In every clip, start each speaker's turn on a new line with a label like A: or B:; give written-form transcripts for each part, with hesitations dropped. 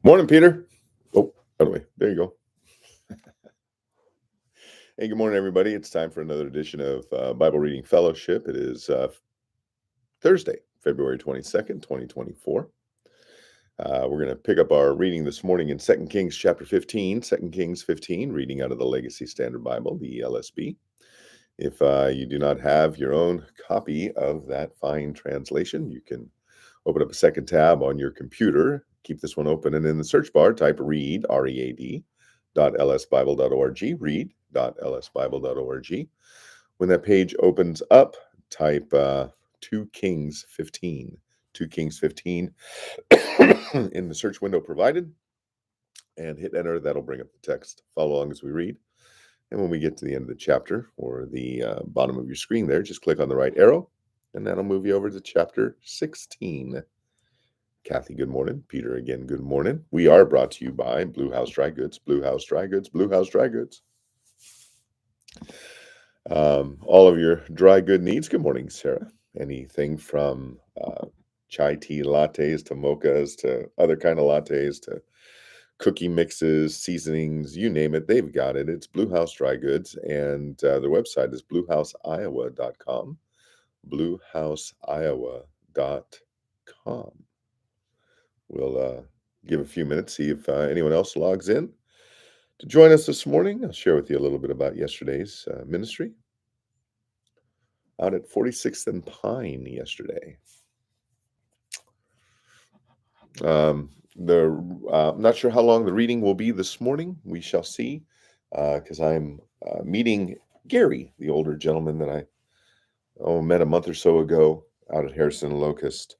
A: Morning, Peter. Oh, by the way, there you go. Hey, good morning, everybody. It's time for another edition of Bible Reading Fellowship. It is Thursday, February 22nd, 2024. We're going to pick up our reading this morning in 2 Kings chapter 15, 2 Kings 15, reading out of the Legacy Standard Bible, the LSB. If you do not have your own copy of that fine translation, you can open up a second tab on your computer. Keep this one open, and in the search bar, type read, R-E-A-D, .lsbible.org, read.lsbible.org. When that page opens up, type 2 Kings 15, 2 Kings 15 in the search window provided, and hit enter. That'll bring up the text. Follow along as we read. And when we get to the end of the chapter, or the bottom of your screen there, just click on the right arrow, and that'll move you over to chapter 16. Kathy, good morning. Peter, again, good morning. We are brought to you by Blue House Dry Goods, Blue House Dry Goods, Blue House Dry Goods. All of your dry good needs. Good morning, Sarah. Anything from chai tea lattes to mochas to other kind of lattes to cookie mixes, seasonings, you name it, they've got it. It's Blue House Dry Goods, and their website is bluehouseiowa.com, bluehouseiowa.com. We'll give a few minutes, see if anyone else logs in to join us this morning. I'll share with you a little bit about yesterday's ministry out at 46th and Pine yesterday. I'm not sure how long the reading will be this morning. We shall see, because I'm meeting Gary, the older gentleman that I met a month or so ago out at Harrison and Locust.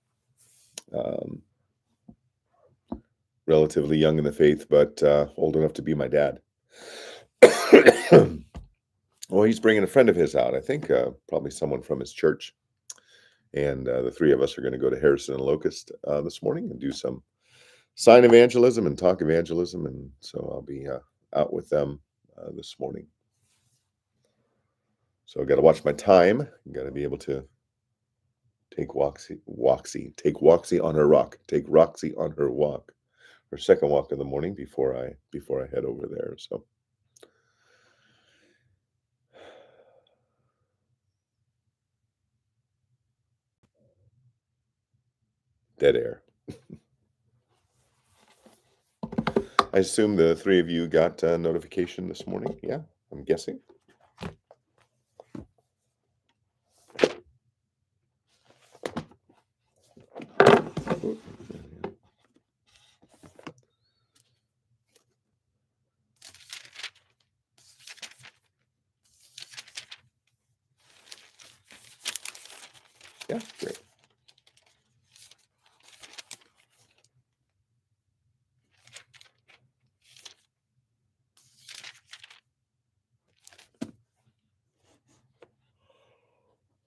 A: Relatively young in the faith, but old enough to be my dad. Well, he's bringing a friend of his out. I think probably someone from his church. And the three of us are going to go to Harrison and Locust this morning and do some sign evangelism and talk evangelism. And so I'll be out with them this morning. So I've got to watch my time. I've got to be able to take Roxy on her rock. Take Roxy on her walk. Her second walk of the morning before I head over there. So dead air. I assume the three of you got a notification this morning. Yeah, I'm guessing. Yeah, great.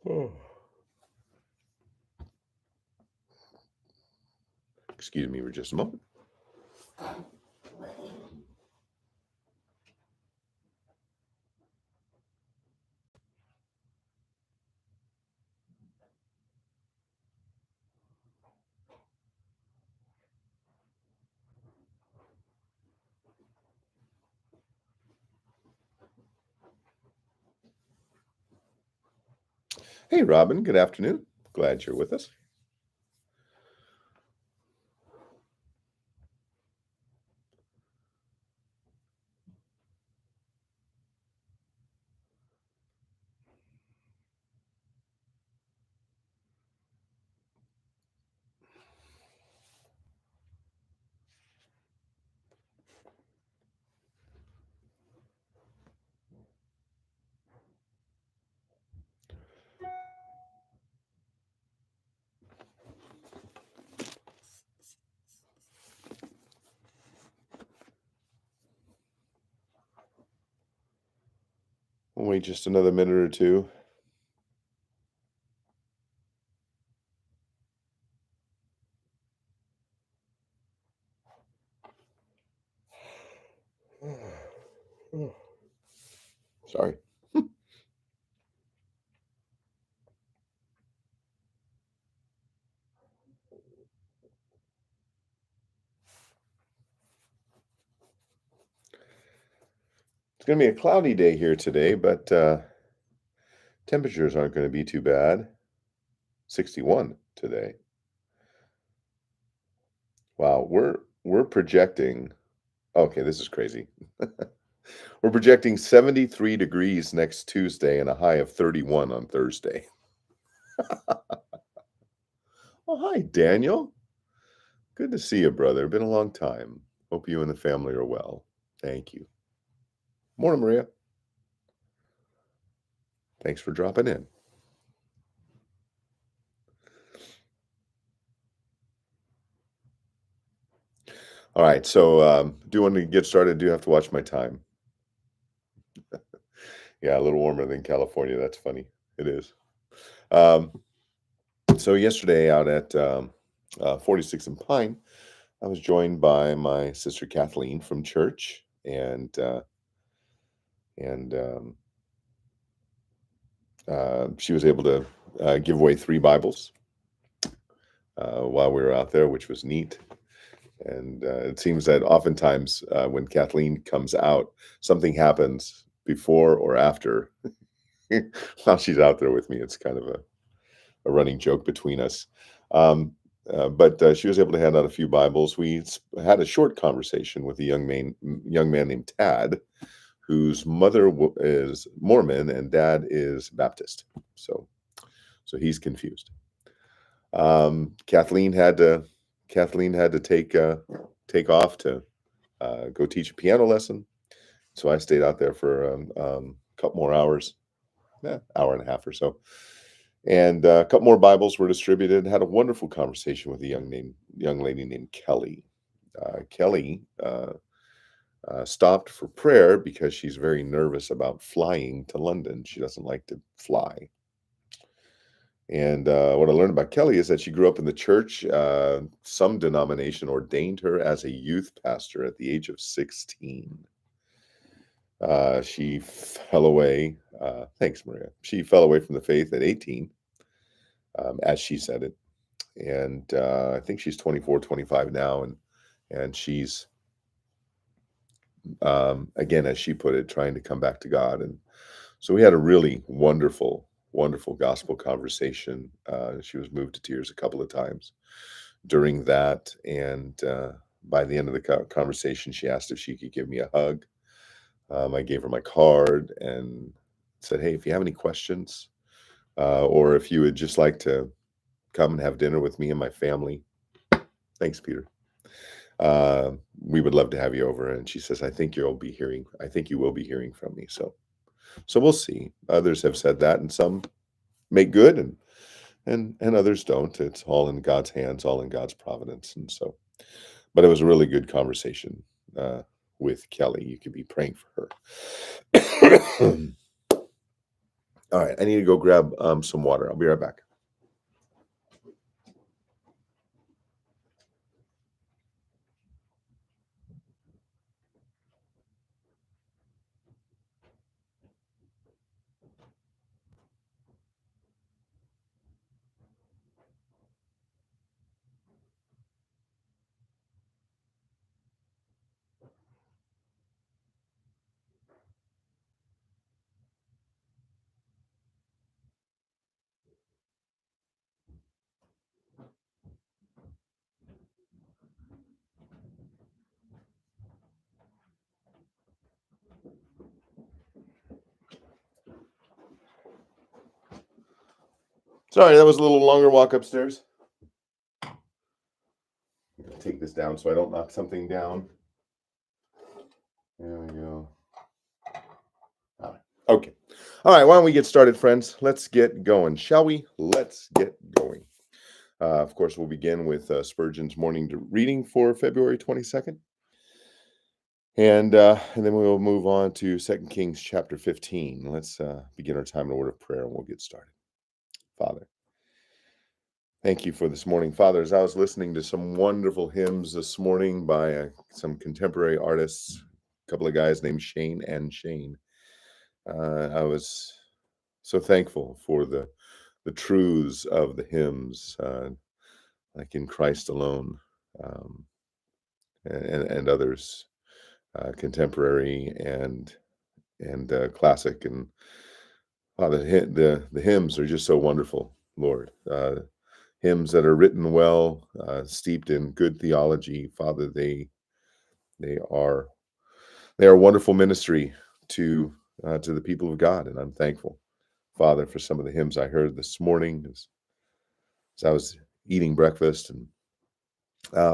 A: Oh. Excuse me for just a moment. Hey, Robin, good afternoon. Glad you're with us. We'll wait just another minute or two. Sorry. It's going to be a cloudy day here today, but temperatures aren't going to be too bad. 61 today. Wow, we're projecting. Okay, this is crazy. We're projecting 73 degrees next Tuesday and a high of 31 on Thursday. Oh, hi, Daniel. Good to see you, brother. Been a long time. Hope you and the family are well. Thank you. Morning, Maria. Thanks for dropping in. All right, so do want to get started? Do have to watch my time. Yeah, a little warmer than California. That's funny. It is. Um, so yesterday out at 46 and Pine, I was joined by my sister Kathleen from church, and she was able to give away 3 Bibles while we were out there, which was neat. And it seems that oftentimes when Kathleen comes out, something happens before or after while she's out there with me. It's kind of a running joke between us. But she was able to hand out a few Bibles. We had a short conversation with a young man named Tad, whose mother is Mormon and dad is Baptist. So he's confused. Kathleen had to take off to go teach a piano lesson. So I stayed out there for a couple more hours, hour and a half or so. And a couple more Bibles were distributed. Had a wonderful conversation with a young lady named Kelly. Kelly stopped for prayer because she's very nervous about flying to London. She doesn't like to fly. And what I learned about Kelly is that she grew up in the church. Some denomination ordained her as a youth pastor at the age of 16. She fell away. Thanks, Maria. She fell away from the faith at 18, as she said it. And I think she's 24, 25 now. And she's, again, as she put it, trying to come back to God. And so we had a really wonderful gospel conversation. She was moved to tears a couple of times during that. And by the end of the conversation, she asked if she could give me a hug. I gave her my card and said, hey, if you have any questions, or if you would just like to come and have dinner with me and my family. Thanks, Peter. We would love to have you over. And she says, I think you will be hearing from me. So we'll see. Others have said that, and some make good and others don't. It's all in God's hands, all in God's providence. And so, but it was a really good conversation with Kelly. You could be praying for her. All right, I need to go grab some water. I'll be right back. Sorry, that was a little longer walk upstairs. Take this down so I don't knock something down. There we go. All right. Okay. All right. Why don't we get started, friends? Let's get going, shall we? Let's get going. Of course, we'll begin with Spurgeon's morning reading for February 22nd. And then we will move on to 2 Kings chapter 15. Let's begin our time in a word of prayer and we'll get started. Father, thank you for this morning. Father, as I was listening to some wonderful hymns this morning by some contemporary artists, a couple of guys named Shane and Shane, I was so thankful for the truths of the hymns, like In Christ Alone, and others, contemporary and and classic. And the hymns are just so wonderful, Lord. Hymns that are written well, steeped in good theology, Father. They are they are wonderful ministry to the people of God, and I'm thankful, Father, for some of the hymns I heard this morning as I was eating breakfast. And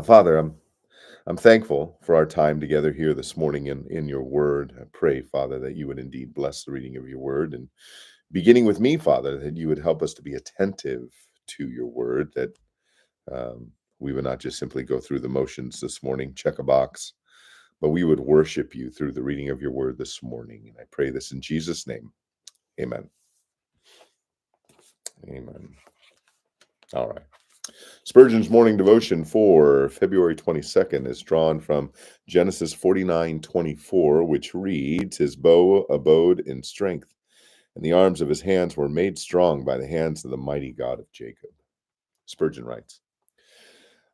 A: Father, I'm thankful for our time together here this morning in your word. I pray, Father, that you would indeed bless the reading of your word, and beginning with me, Father, that you would help us to be attentive to your word, that um, we would not just simply go through the motions this morning, check a box, but we would worship you through the reading of your word this morning. And I pray this in Jesus' name. Amen. Amen. All right. Spurgeon's morning devotion for February 22nd is drawn from Genesis 49:24, which reads, "His bow abode in strength, and the arms of his hands were made strong by the hands of the mighty God of Jacob." Spurgeon writes,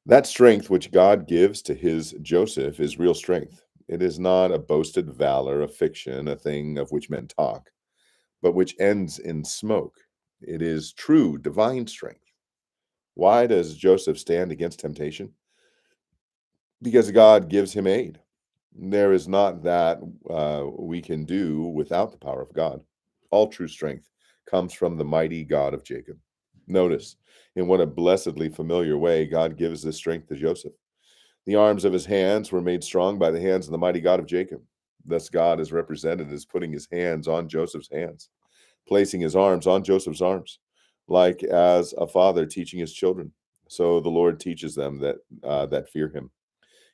A: "That strength which God gives to his Joseph is real strength. It is not a boasted valor, a fiction, a thing of which men talk, but which ends in smoke. It is true divine strength. Why does Joseph stand against temptation? Because God gives him aid. There is not that we can do without the power of God. All true strength comes from the mighty God of Jacob." Notice in what a blessedly familiar way God gives this strength to Joseph. The arms of his hands were made strong by the hands of the mighty God of Jacob. Thus, God is represented as putting his hands on Joseph's hands, placing his arms on Joseph's arms, like as a father teaching his children. So the Lord teaches them that fear him.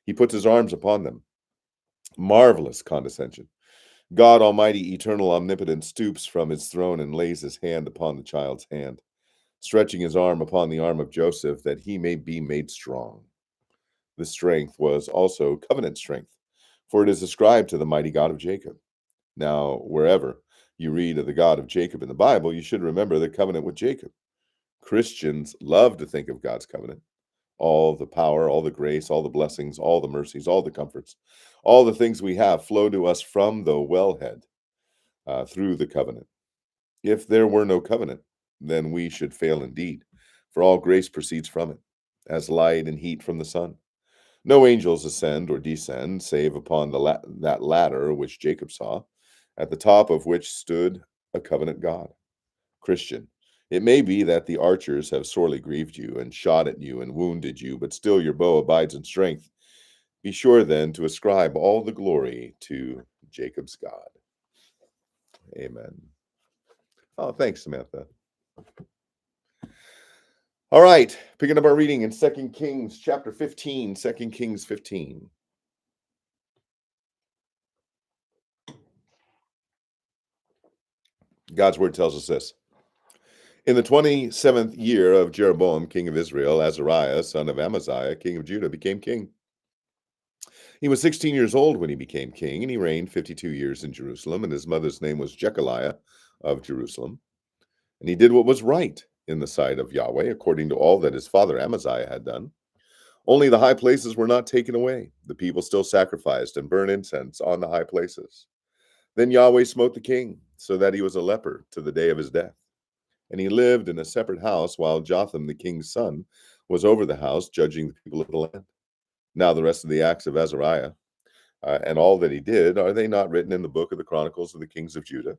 A: He puts his arms upon them. Marvelous condescension. God Almighty, eternal, omnipotent, stoops from his throne and lays his hand upon the child's hand, stretching his arm upon the arm of Joseph that he may be made strong. This strength was also covenant strength, for it is ascribed to the mighty God of Jacob. Now, wherever you read of the God of Jacob in the Bible, you should remember the covenant with Jacob. Christians love to think of God's covenant. All the power, all the grace, all the blessings, all the mercies, all the comforts, all the things we have flow to us from the wellhead through the covenant. If there were no covenant, then we should fail indeed, for all grace proceeds from it, as light and heat from the sun. No angels ascend or descend, save upon that ladder which Jacob saw, at the top of which stood a covenant God. Christian, it may be that the archers have sorely grieved you, and shot at you, and wounded you, but still your bow abides in strength. Be sure then to ascribe all the glory to Jacob's God. Amen. Oh, thanks, Samantha. All right, picking up our reading in 2 Kings chapter 15, 2 Kings 15. God's word tells us this. In the 27th year of Jeroboam, king of Israel, Azariah, son of Amaziah, king of Judah, became king. He was 16 years old when he became king, and he reigned 52 years in Jerusalem, and his mother's name was Jechaliah of Jerusalem. And he did what was right in the sight of Yahweh, according to all that his father Amaziah had done. Only the high places were not taken away. The people still sacrificed and burned incense on the high places. Then Yahweh smote the king, so that he was a leper to the day of his death. And he lived in a separate house, while Jotham, the king's son, was over the house, judging the people of the land. Now the rest of the acts of Azariah, and all that he did, are they not written in the book of the Chronicles of the kings of Judah?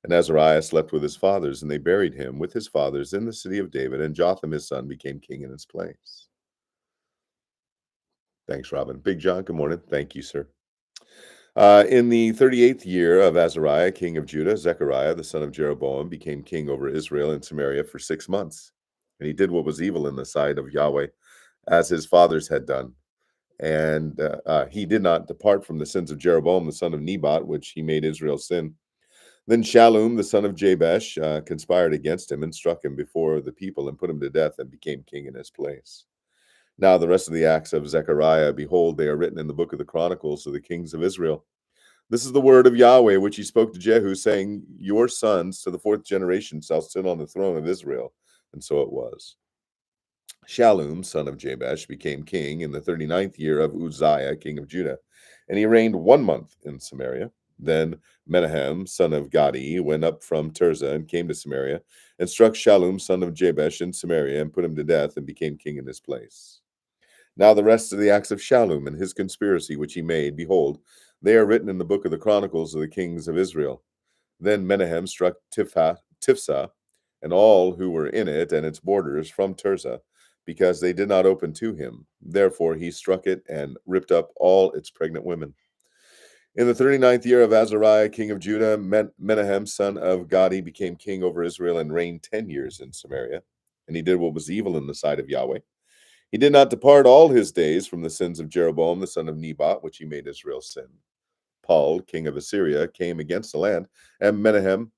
A: And Azariah slept with his fathers, and they buried him with his fathers in the city of David, and Jotham his son became king in his place. Thanks, Robin. Big John, good morning. Thank you, sir. In the 38th year of Azariah, king of Judah, Zechariah, the son of Jeroboam, became king over Israel and Samaria for 6 months. And he did what was evil in the sight of Yahweh, as his fathers had done. And he did not depart from the sins of Jeroboam, the son of Nebat, which he made Israel sin. Then Shallum, the son of Jabesh, conspired against him and struck him before the people and put him to death and became king in his place. Now the rest of the acts of Zechariah, behold, they are written in the book of the Chronicles of the kings of Israel. This is the word of Yahweh, which he spoke to Jehu, saying, Your sons to the 4th generation shall sit on the throne of Israel. And so it was. Shallum, son of Jabesh, became king in the 39th year of Uzziah, king of Judah, and he reigned 1 month in Samaria. Then Menahem, son of Gadi, went up from Tirzah and came to Samaria, and struck Shallum, son of Jabesh, in Samaria, and put him to death, and became king in his place. Now the rest of the acts of Shallum and his conspiracy which he made, behold, they are written in the book of the Chronicles of the kings of Israel. Then Menahem struck Tifsah, and all who were in it and its borders from Tirzah, because they did not open to him. Therefore he struck it and ripped up all its pregnant women. In the 39th year of Azariah, king of Judah, Menahem, son of Gadi, became king over Israel and reigned 10 years in Samaria. And he did what was evil in the sight of Yahweh. He did not depart all his days from the sins of Jeroboam, the son of Nebat, which he made Israel sin. Paul, king of Assyria, came against the land, and Menahem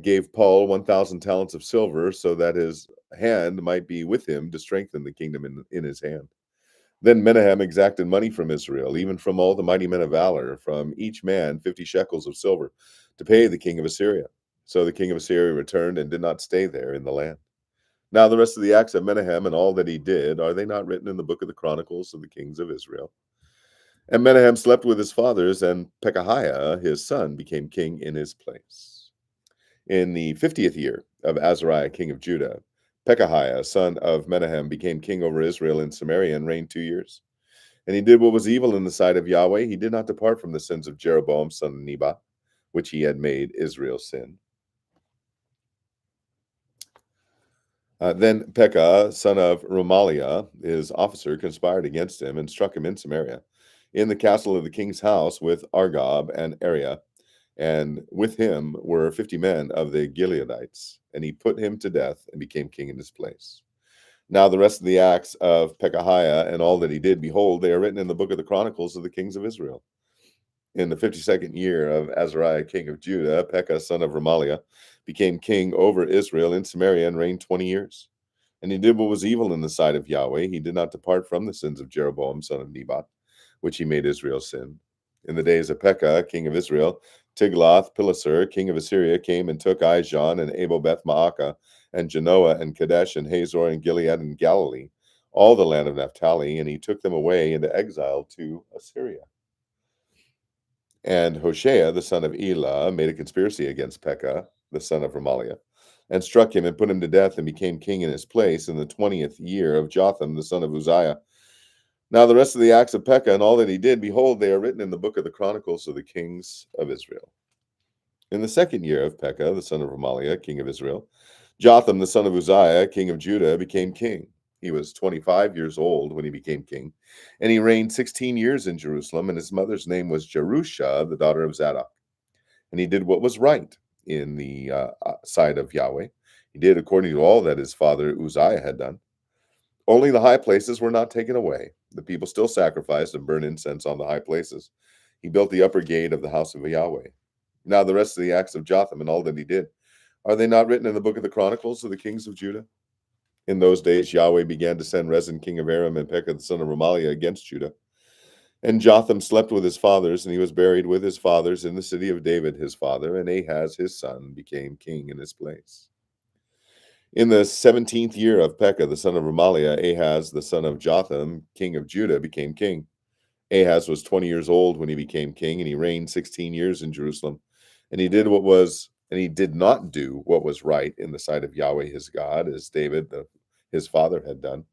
A: gave Paul 1,000 talents of silver, so that his hand might be with him to strengthen the kingdom in his hand. Then Menahem exacted money from Israel, even from all the mighty men of valor, from each man 50 shekels of silver, to pay the king of Assyria. So the king of Assyria returned and did not stay there in the land. Now the rest of the acts of Menahem and all that he did, are they not written in the book of the Chronicles of the kings of Israel? And Menahem slept with his fathers, and Pekahiah his son became king in his place. In the 50th year of Azariah king of Judah, Pekahiah son of Menahem became king over Israel in Samaria and reigned 2 years. And he did what was evil in the sight of Yahweh. He did not depart from the sins of Jeroboam son of Nebat, which he had made Israel sin. Then Pekah, son of Remaliah, his officer, conspired against him and struck him in Samaria, in the castle of the king's house with Argob and Ariah, and with him were 50 men of the Gileadites, and he put him to death and became king in his place. Now the rest of the acts of Pekahiah and all that he did, behold, they are written in the book of the Chronicles of the kings of Israel. In the 52nd year of Azariah king of Judah, Pekah son of Remaliah became king over Israel in Samaria and reigned 20 years. And he did what was evil in the sight of Yahweh. He did not depart from the sins of Jeroboam son of Nebat, which he made Israel sin. In the days of Pekah, king of Israel, Tiglath-Pileser, king of Assyria, came and took Ijon and Abel-Beth-Maacah and Genoa and Kadesh and Hazor and Gilead and Galilee, all the land of Naphtali, and he took them away into exile to Assyria. And Hoshea, the son of Elah, made a conspiracy against Pekah, the son of Remaliah, and struck him and put him to death and became king in his place in the 20th year of Jotham, the son of Uzziah. Now the rest of the acts of Pekah and all that he did, behold, they are written in the book of the Chronicles of the kings of Israel. In the 2nd year of Pekah, the son of Remaliah, king of Israel, Jotham, the son of Uzziah, king of Judah, became king. He was 25 years old when he became king, and he reigned 16 years in Jerusalem, and his mother's name was Jerusha, the daughter of Zadok. And he did what was right in the sight of Yahweh. He did according to all that his father Uzziah had done. Only the high places were not taken away. The people still sacrificed and burned incense on the high places. He built the upper gate of the house of Yahweh. Now the rest of the acts of Jotham and all that he did, are they not written in the book of the Chronicles of the kings of Judah? In those days Yahweh began to send Rezin king of Aram and Pekah the son of Remaliah against Judah. And Jotham slept with his fathers, and he was buried with his fathers in the city of David his father, and Ahaz his son became king in his place. In the 17th year of Pekah the son of Remaliah, Ahaz the son of Jotham, king of Judah, became king. Ahaz was 20 years old when he became king, and he reigned 16 years in Jerusalem. And he did not do what was right in the sight of Yahweh his God, as David his father had done.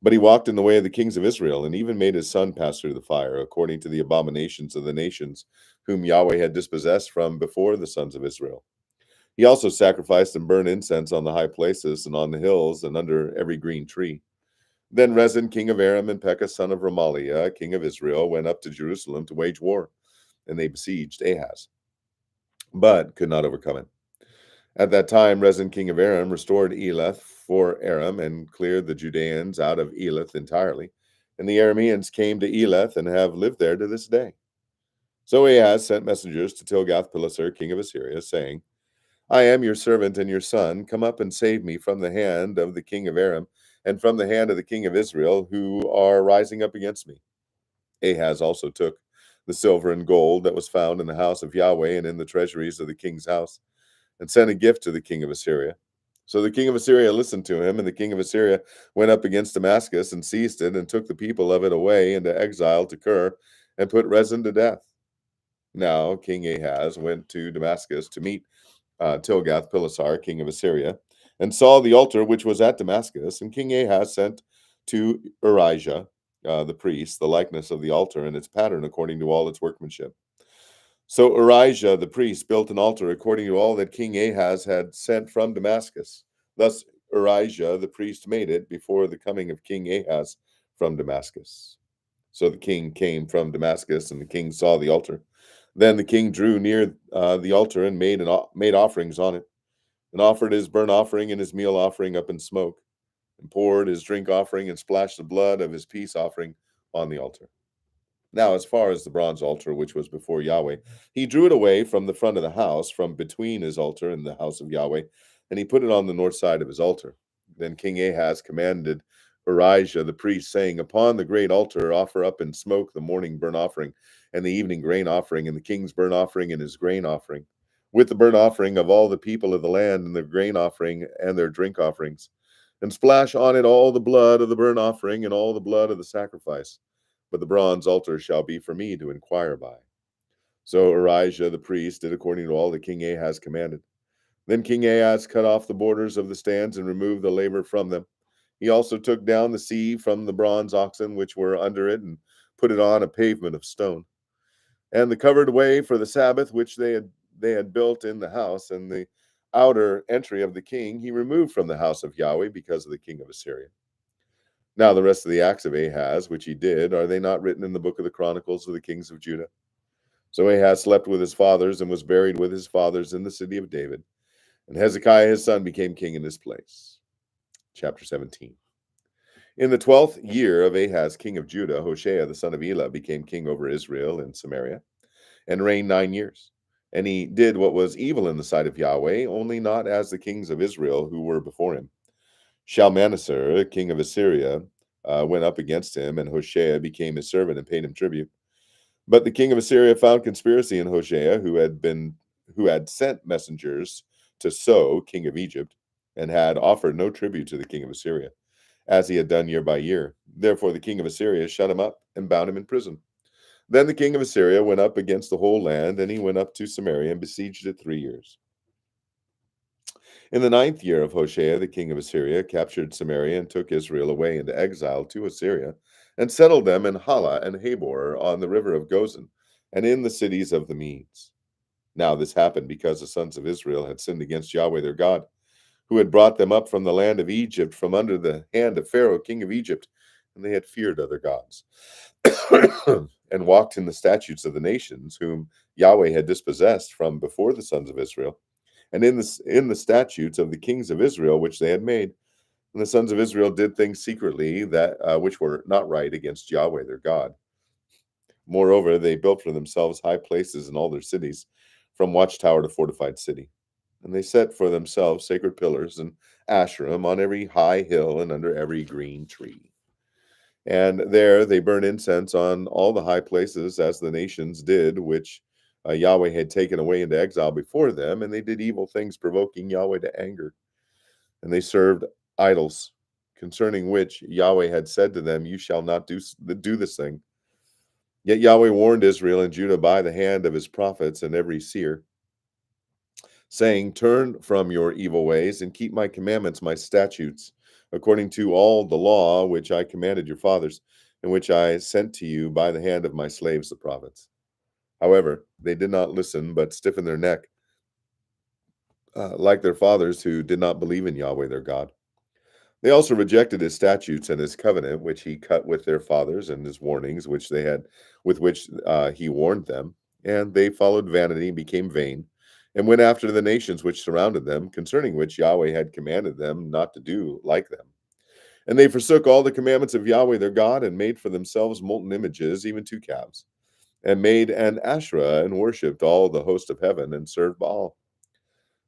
A: But he walked in the way of the kings of Israel, and even made his son pass through the fire, according to the abominations of the nations whom Yahweh had dispossessed from before the sons of Israel. He also sacrificed and burned incense on the high places and on the hills and under every green tree. Then Rezin king of Aram and Pekah son of Remaliah, king of Israel, went up to Jerusalem to wage war, and they besieged Ahaz, but could not overcome him. At that time, Rezin king of Aram restored Elath for Aram and cleared the Judeans out of Elath entirely. And the Arameans came to Elath and have lived there to this day. So Ahaz sent messengers to Tilgath-Pileser king of Assyria, saying, I am your servant and your son. Come up and save me from the hand of the king of Aram and from the hand of the king of Israel, who are rising up against me. Ahaz also took the silver and gold that was found in the house of Yahweh and in the treasuries of the king's house, and sent a gift to the king of Assyria. So the king of Assyria listened to him, and the king of Assyria went up against Damascus and seized it and took the people of it away into exile to Kir and put Rezin to death. Now King Ahaz went to Damascus to meet Tilgath-Pileser, king of Assyria, and saw the altar which was at Damascus. And King Ahaz sent to Urijah, the priest, the likeness of the altar and its pattern according to all its workmanship. So Urijah the priest built an altar according to all that King Ahaz had sent from Damascus. Thus Urijah the priest made it before the coming of King Ahaz from Damascus. So the king came from Damascus, and the king saw the altar. Then the king drew near the altar and made offerings on it, and offered his burnt offering and his meal offering up in smoke, and poured his drink offering and splashed the blood of his peace offering on the altar. Now, as far as the bronze altar which was before Yahweh, he drew it away from the front of the house, from between his altar and the house of Yahweh, and he put it on the north side of his altar. Then King Ahaz commanded Urijah the priest, saying, Upon the great altar offer up in smoke the morning burnt offering, and the evening grain offering, and the king's burnt offering and his grain offering, with the burnt offering of all the people of the land, and their grain offering and their drink offerings, and splash on it all the blood of the burnt offering and all the blood of the sacrifice. But the bronze altar shall be for me to inquire by. So Urijah the priest did according to all that King Ahaz commanded. Then King Ahaz cut off the borders of the stands and removed the laver from them. He also took down the sea from the bronze oxen which were under it, and put it on a pavement of stone. And the covered way for the Sabbath which they had built in the house, and the outer entry of the king he removed from the house of Yahweh because of the king of Assyria. Now the rest of the acts of Ahaz, which he did, are they not written in the book of the Chronicles of the kings of Judah? So Ahaz slept with his fathers and was buried with his fathers in the city of David. And Hezekiah his son became king in his place. Chapter 17. In the 12th year of Ahaz, king of Judah, Hoshea the son of Elah became king over Israel in Samaria, and reigned 9 years. And he did what was evil in the sight of Yahweh, only not as the kings of Israel who were before him. Shalmaneser, king of Assyria, went up against him, and Hoshea became his servant and paid him tribute. But the king of Assyria found conspiracy in Hoshea, who had sent messengers to So, king of Egypt, and had offered no tribute to the king of Assyria, as he had done year by year. Therefore the king of Assyria shut him up and bound him in prison. Then the king of Assyria went up against the whole land, and he went up to Samaria and besieged it 3 years. In the 9th year of Hoshea, the king of Assyria captured Samaria and took Israel away into exile to Assyria, and settled them in Hala and Habor on the river of Gozan, and in the cities of the Medes. Now this happened because the sons of Israel had sinned against Yahweh their God, who had brought them up from the land of Egypt, from under the hand of Pharaoh, king of Egypt, and they had feared other gods, and walked in the statutes of the nations, whom Yahweh had dispossessed from before the sons of Israel, and in the statutes of the kings of Israel which they had made. And the sons of Israel did things secretly that which were not right against Yahweh their God. Moreover, they built for themselves high places in all their cities, from watchtower to fortified city. And they set for themselves sacred pillars and Asherim on every high hill and under every green tree. And there they burned incense on all the high places, as the nations did, which Yahweh had taken away into exile before them, and they did evil things, provoking Yahweh to anger. And they served idols, concerning which Yahweh had said to them, You shall not do this thing. Yet Yahweh warned Israel and Judah by the hand of his prophets and every seer, saying, Turn from your evil ways and keep my commandments, my statutes, according to all the law which I commanded your fathers, and which I sent to you by the hand of my slaves the prophets. However, they did not listen, but stiffened their neck, like their fathers who did not believe in Yahweh their God. They also rejected his statutes and his covenant, which he cut with their fathers, and his warnings, with which he warned them. And they followed vanity and became vain, and went after the nations which surrounded them, concerning which Yahweh had commanded them not to do like them. And they forsook all the commandments of Yahweh their God, and made for themselves molten images, even 2 calves, and made an Asherah, and worshipped all the host of heaven, and served Baal.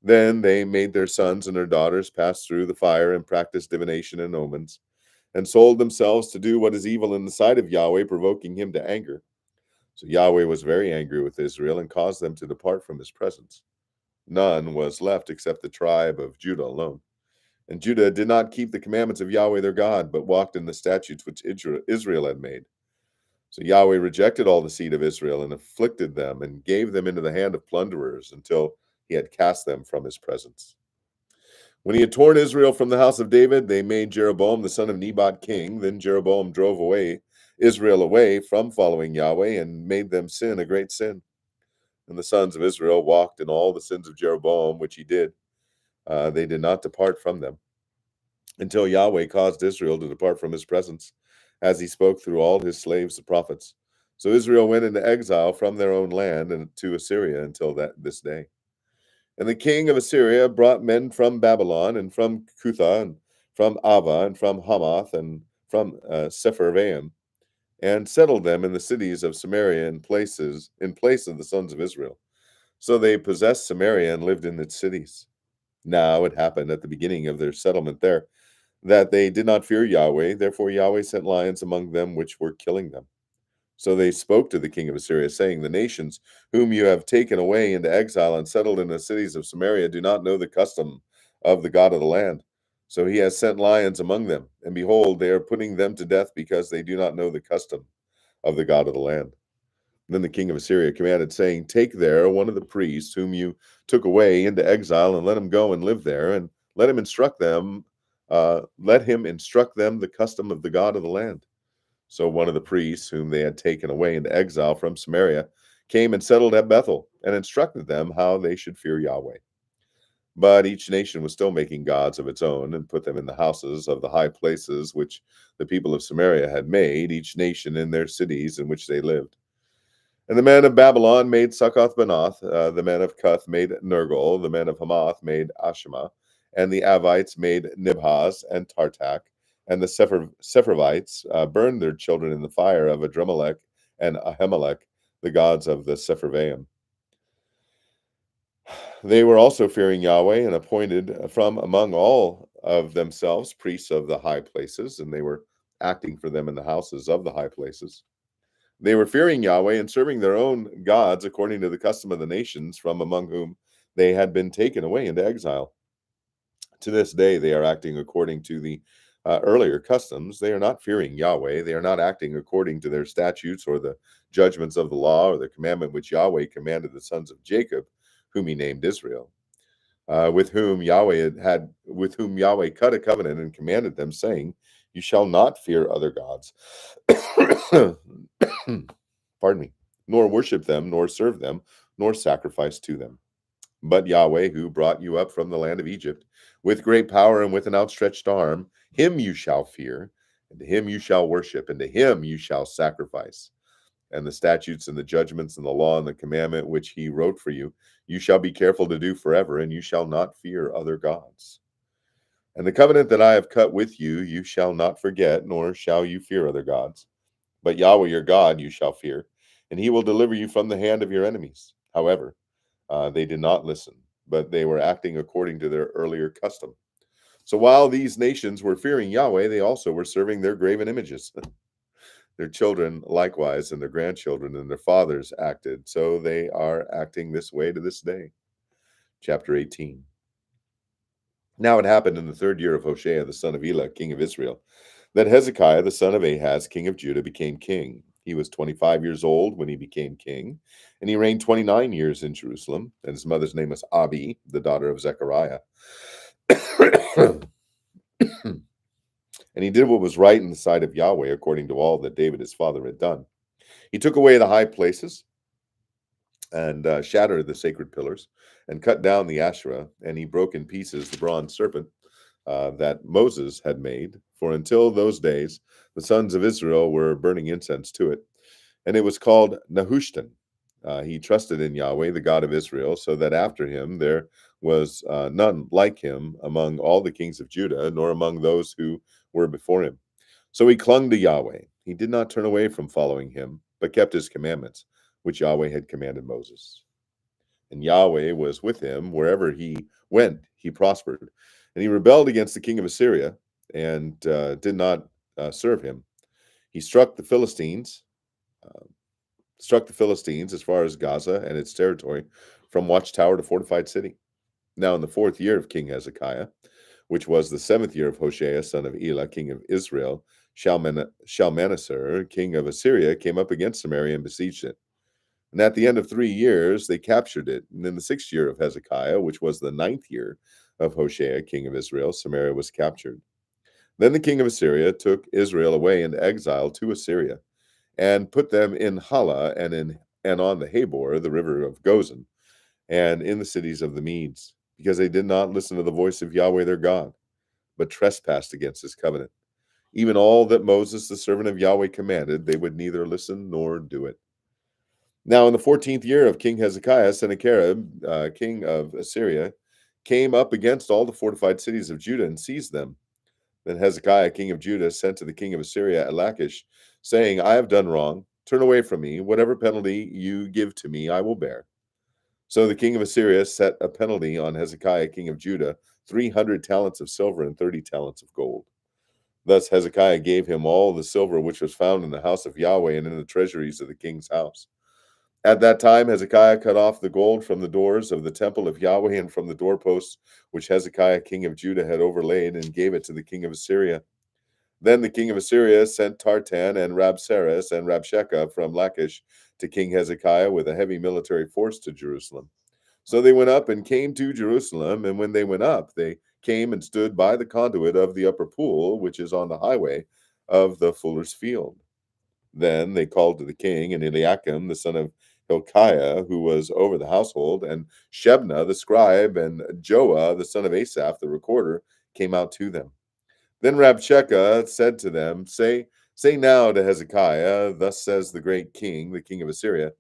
A: Then they made their sons and their daughters pass through the fire, and practiced divination and omens, and sold themselves to do what is evil in the sight of Yahweh, provoking him to anger. So Yahweh was very angry with Israel, and caused them to depart from his presence. None was left except the tribe of Judah alone. And Judah did not keep the commandments of Yahweh their God, but walked in the statutes which Israel had made. So Yahweh rejected all the seed of Israel and afflicted them and gave them into the hand of plunderers until he had cast them from his presence. When he had torn Israel from the house of David, they made Jeroboam the son of Nebat king. Then Jeroboam drove away Israel away from following Yahweh and made them sin a great sin. And the sons of Israel walked in all the sins of Jeroboam, which he did. They did not depart from them until Yahweh caused Israel to depart from his presence, as he spoke through all his slaves, the prophets. So Israel went into exile from their own land and to Assyria until this day. And the king of Assyria brought men from Babylon and from Cutha and from Ava and from Hamath and from Sepharvaim, and settled them in the cities of Samaria in place of the sons of Israel. So they possessed Samaria and lived in its cities. Now it happened at the beginning of their settlement there that they did not fear Yahweh. Therefore Yahweh sent lions among them, which were killing them. So they spoke to the king of Assyria, saying, the nations whom you have taken away into exile and settled in the cities of Samaria do not know the custom of the God of the land. So he has sent lions among them, and behold, they are putting them to death because they do not know the custom of the God of the land. Then the king of Assyria commanded, saying, take there one of the priests whom you took away into exile, and let him go and live there, and let him instruct them the custom of the God of the land. So one of the priests whom they had taken away into exile from Samaria came and settled at Bethel and instructed them how they should fear Yahweh. But each nation was still making gods of its own and put them in the houses of the high places which the people of Samaria had made, each nation in their cities in which they lived. And the men of Babylon made Succoth-Benoth, the men of Cuth made Nergal, the men of Hamath made Ashima, and the Avites made Nibhaz and Tartak, and the Sepharvites burned their children in the fire of Adrammelech and Ahimelech, the gods of the Sepharvaim. They were also fearing Yahweh and appointed from among all of themselves priests of the high places, and they were acting for them in the houses of the high places. They were fearing Yahweh and serving their own gods according to the custom of the nations from among whom they had been taken away into exile. To this day, they are acting according to the earlier customs. They are not fearing Yahweh. They are not acting according to their statutes or the judgments of the law or the commandment which Yahweh commanded the sons of Jacob, whom he named Israel, with whom Yahweh cut a covenant and commanded them, saying, you shall not fear other gods. Pardon me, nor worship them, nor serve them, nor sacrifice to them. But Yahweh, who brought you up from the land of Egypt, with great power and with an outstretched arm, him you shall fear, and to him you shall worship, and to him you shall sacrifice. And the statutes and the judgments and the law and the commandment which he wrote for you, you shall be careful to do forever, and you shall not fear other gods. And the covenant that I have cut with you, you shall not forget, nor shall you fear other gods. But Yahweh your God you shall fear, and he will deliver you from the hand of your enemies. However, they did not listen, but they were acting according to their earlier custom. So while these nations were fearing Yahweh, they also were serving their graven images. Their children likewise, and their grandchildren and their fathers acted. So they are acting this way to this day. Chapter 18. Now it happened in the 3rd year of Hoshea, the son of Elah, king of Israel, that Hezekiah, the son of Ahaz, king of Judah, became king. He was 25 years old when he became king, and he reigned 29 years in Jerusalem, and his mother's name was Abi, the daughter of Zechariah. And he did what was right in the sight of Yahweh, according to all that David his father had done. He took away the high places and shattered the sacred pillars, and cut down the Asherah, and he broke in pieces the bronze serpent that Moses had made, for until those days the sons of Israel were burning incense to it, and it was called Nehushtan. He trusted in Yahweh, the God of Israel, so that after him there was none like him among all the kings of Judah, nor among those who were before him. So he clung to Yahweh. He did not turn away from following him, but kept his commandments, which Yahweh had commanded Moses. And Yahweh was with him wherever he went, he prospered. And he rebelled against the king of Assyria and did not serve him. He struck the Philistines as far as Gaza and its territory, from watchtower to fortified city. Now in the 4th year of King Hezekiah, which was the 7th year of Hoshea, son of Elah, king of Israel, Shalmaneser, king of Assyria, came up against Samaria and besieged it. And at the end of 3 years, they captured it. And in the 6th year of Hezekiah, which was the 9th year of Hoshea, king of Israel, Samaria was captured. Then the king of Assyria took Israel away into exile to Assyria, and put them in Hala and on the Habor, the river of Gozan, and in the cities of the Medes, because they did not listen to the voice of Yahweh their God, but trespassed against his covenant. Even all that Moses, the servant of Yahweh, commanded, they would neither listen nor do it. Now, in the 14th year of King Hezekiah, Sennacherib, king of Assyria, came up against all the fortified cities of Judah and seized them. Then Hezekiah, king of Judah, sent to the king of Assyria at Lachish, saying, I have done wrong. Turn away from me. Whatever penalty you give to me, I will bear. So the king of Assyria set a penalty on Hezekiah, king of Judah, 300 talents of silver and 30 talents of gold. Thus Hezekiah gave him all the silver which was found in the house of Yahweh and in the treasuries of the king's house. At that time Hezekiah cut off the gold from the doors of the temple of Yahweh and from the doorposts which Hezekiah, king of Judah, had overlaid, and gave it to the king of Assyria. Then the king of Assyria sent Tartan and Rabsaris and Rabshakeh from Lachish to King Hezekiah with a heavy military force to Jerusalem. So they went up and came to Jerusalem, and when they went up, they came and stood by the conduit of the upper pool, which is on the highway of the fuller's field. Then they called to the king, and Eliakim, the son of Hilkiah, who was over the household, and Shebna, the scribe, and Joah, the son of Asaph, the recorder, came out to them. Then Rabshakeh said to them, Say now to Hezekiah, thus says the great king, the king of Assyria,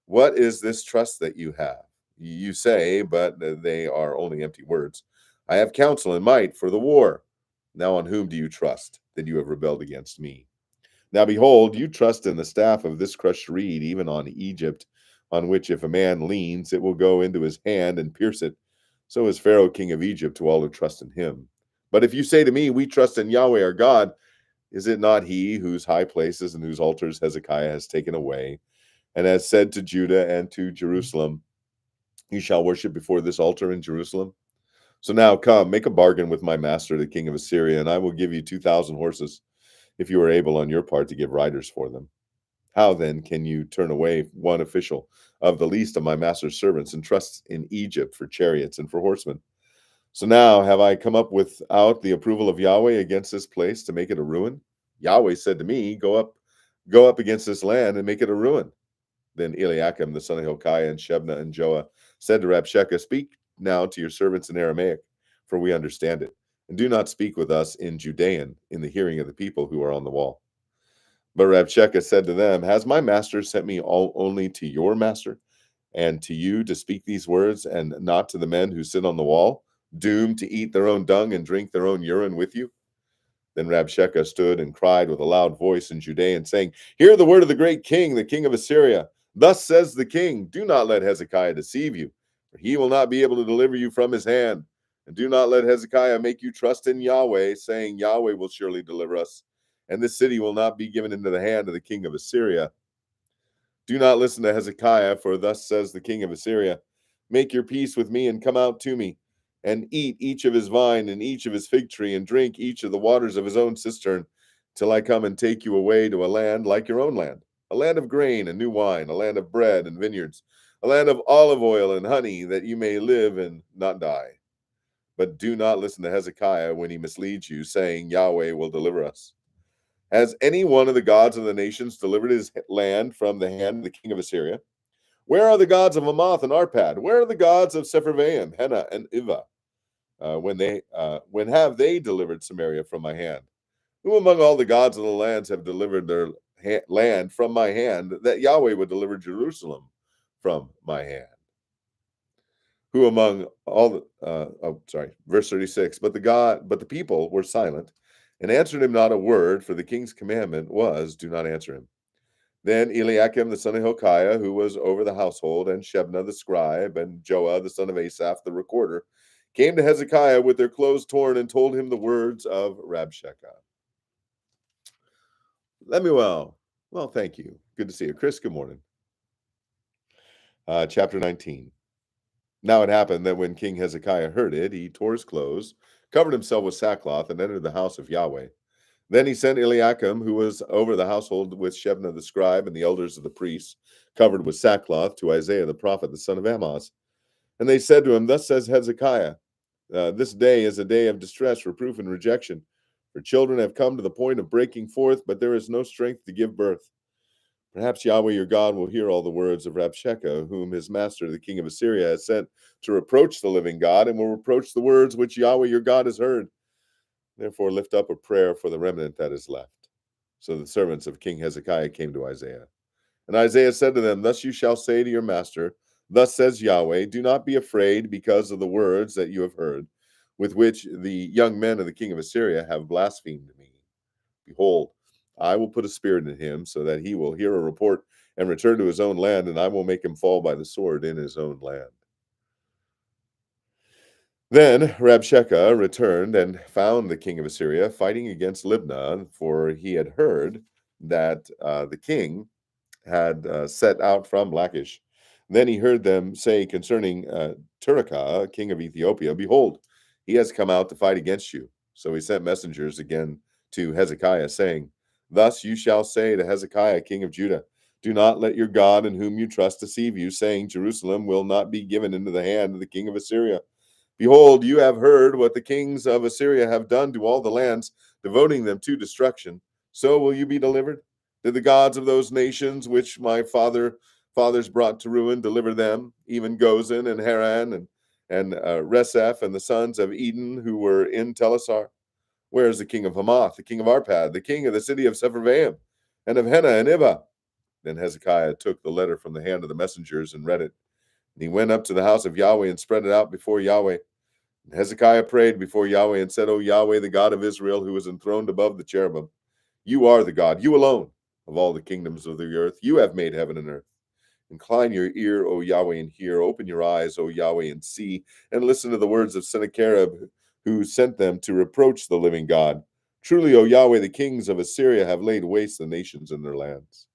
A: what is this trust that you have? You say, but they are only empty words. I have counsel and might for the war. Now on whom do you trust, that you have rebelled against me? Now behold, you trust in the staff of this crushed reed, even on Egypt, on which if a man leans, it will go into his hand and pierce it. So is Pharaoh king of Egypt to all who trust in him. But if you say to me, we trust in Yahweh our God, is it not he whose high places and whose altars Hezekiah has taken away, and has said to Judah and to Jerusalem, you shall worship before this altar in Jerusalem? So now come, make a bargain with my master, the king of Assyria, and I will give you 2,000 horses, if you are able on your part to give riders for them. How then can you turn away one official of the least of my master's servants and trust in Egypt for chariots and for horsemen? So now have I come up without the approval of Yahweh against this place to make it a ruin? Yahweh said to me, go up against this land and make it a ruin. Then Eliakim, the son of Hilkiah, and Shebna and Joah said to Rabshakeh, speak now to your servants in Aramaic, for we understand it, and do not speak with us in Judean in the hearing of the people who are on the wall. But Rabshakeh said to them, has my master sent me only to your master and to you to speak these words, and not to the men who sit on the wall, doomed to eat their own dung and drink their own urine with you? Then Rabshakeh stood and cried with a loud voice in Judean, saying, hear the word of the great king, the king of Assyria. Thus says the king, do not let Hezekiah deceive you, for he will not be able to deliver you from his hand. And do not let Hezekiah make you trust in Yahweh, saying, Yahweh will surely deliver us, and this city will not be given into the hand of the king of Assyria. Do not listen to Hezekiah, for thus says the king of Assyria, make your peace with me and come out to me, and eat each of his vine and each of his fig tree, and drink each of the waters of his own cistern, till I come and take you away to a land like your own land, a land of grain and new wine, a land of bread and vineyards, a land of olive oil and honey, that you may live and not die. But do not listen to Hezekiah when he misleads you, saying, Yahweh will deliver us. Has any one of the gods of the nations delivered his land from the hand of the king of Assyria? Where are the gods of Hamath and Arpad? Where are the gods of Sepharvaim, Hena, and Iva? When have they delivered Samaria from my hand? Who among all the gods of the lands have delivered their land from my hand, that Yahweh would deliver Jerusalem from my hand? Who among all verse 36, but the people were silent and answered him not a word, for the king's commandment was, do not answer him. Then Eliakim, the son of Hilkiah, who was over the household, and Shebna, the scribe, and Joah, the son of Asaph, the recorder, came to Hezekiah with their clothes torn and told him the words of Rabshakeh. Lemuel. Well, thank you. Good to see you. Chris, good morning. Chapter 19. Now it happened that when King Hezekiah heard it, he tore his clothes, covered himself with sackcloth, and entered the house of Yahweh. Then he sent Eliakim, who was over the household, with Shebna the scribe and the elders of the priests, covered with sackcloth, to Isaiah the prophet, the son of Amoz. And they said to him, Thus says Hezekiah, this day is a day of distress, reproof, and rejection. For children have come to the point of breaking forth, but there is no strength to give birth. Perhaps Yahweh your God will hear all the words of Rabshakeh, whom his master, the king of Assyria, has sent to reproach the living God, and will reproach the words which Yahweh your God has heard. Therefore lift up a prayer for the remnant that is left. So the servants of King Hezekiah came to Isaiah. And Isaiah said to them, Thus you shall say to your master, Thus says Yahweh, do not be afraid because of the words that you have heard, with which the young men of the king of Assyria have blasphemed me. Behold, I will put a spirit in him, so that he will hear a report and return to his own land, and I will make him fall by the sword in his own land. Then Rabshakeh returned and found the king of Assyria fighting against Libnah, for he had heard that the king had set out from Lachish. Then he heard them say concerning Turkah, king of Ethiopia, Behold, he has come out to fight against you. So he sent messengers again to Hezekiah, saying, Thus you shall say to Hezekiah, king of Judah, Do not let your God in whom you trust deceive you, saying, Jerusalem will not be given into the hand of the king of Assyria. Behold, you have heard what the kings of Assyria have done to all the lands, devoting them to destruction. So will you be delivered? Did the gods of those nations which my fathers brought to ruin deliver them, even Gozan and Haran and Reseph and the sons of Eden who were in Telassar? Where is the king of Hamath, the king of Arpad, the king of the city of Sepharvaim, and of Hena and Iva? Then Hezekiah took the letter from the hand of the messengers and read it. And he went up to the house of Yahweh and spread it out before Yahweh. And Hezekiah prayed before Yahweh and said, O Yahweh, the God of Israel, who is enthroned above the cherubim, you are the God, you alone, of all the kingdoms of the earth. You have made heaven and earth. Incline your ear, O Yahweh, and hear. Open your eyes, O Yahweh, and see, and listen to the words of Sennacherib, who sent them to reproach the living God. Truly, O Yahweh, the kings of Assyria have laid waste the nations and their lands,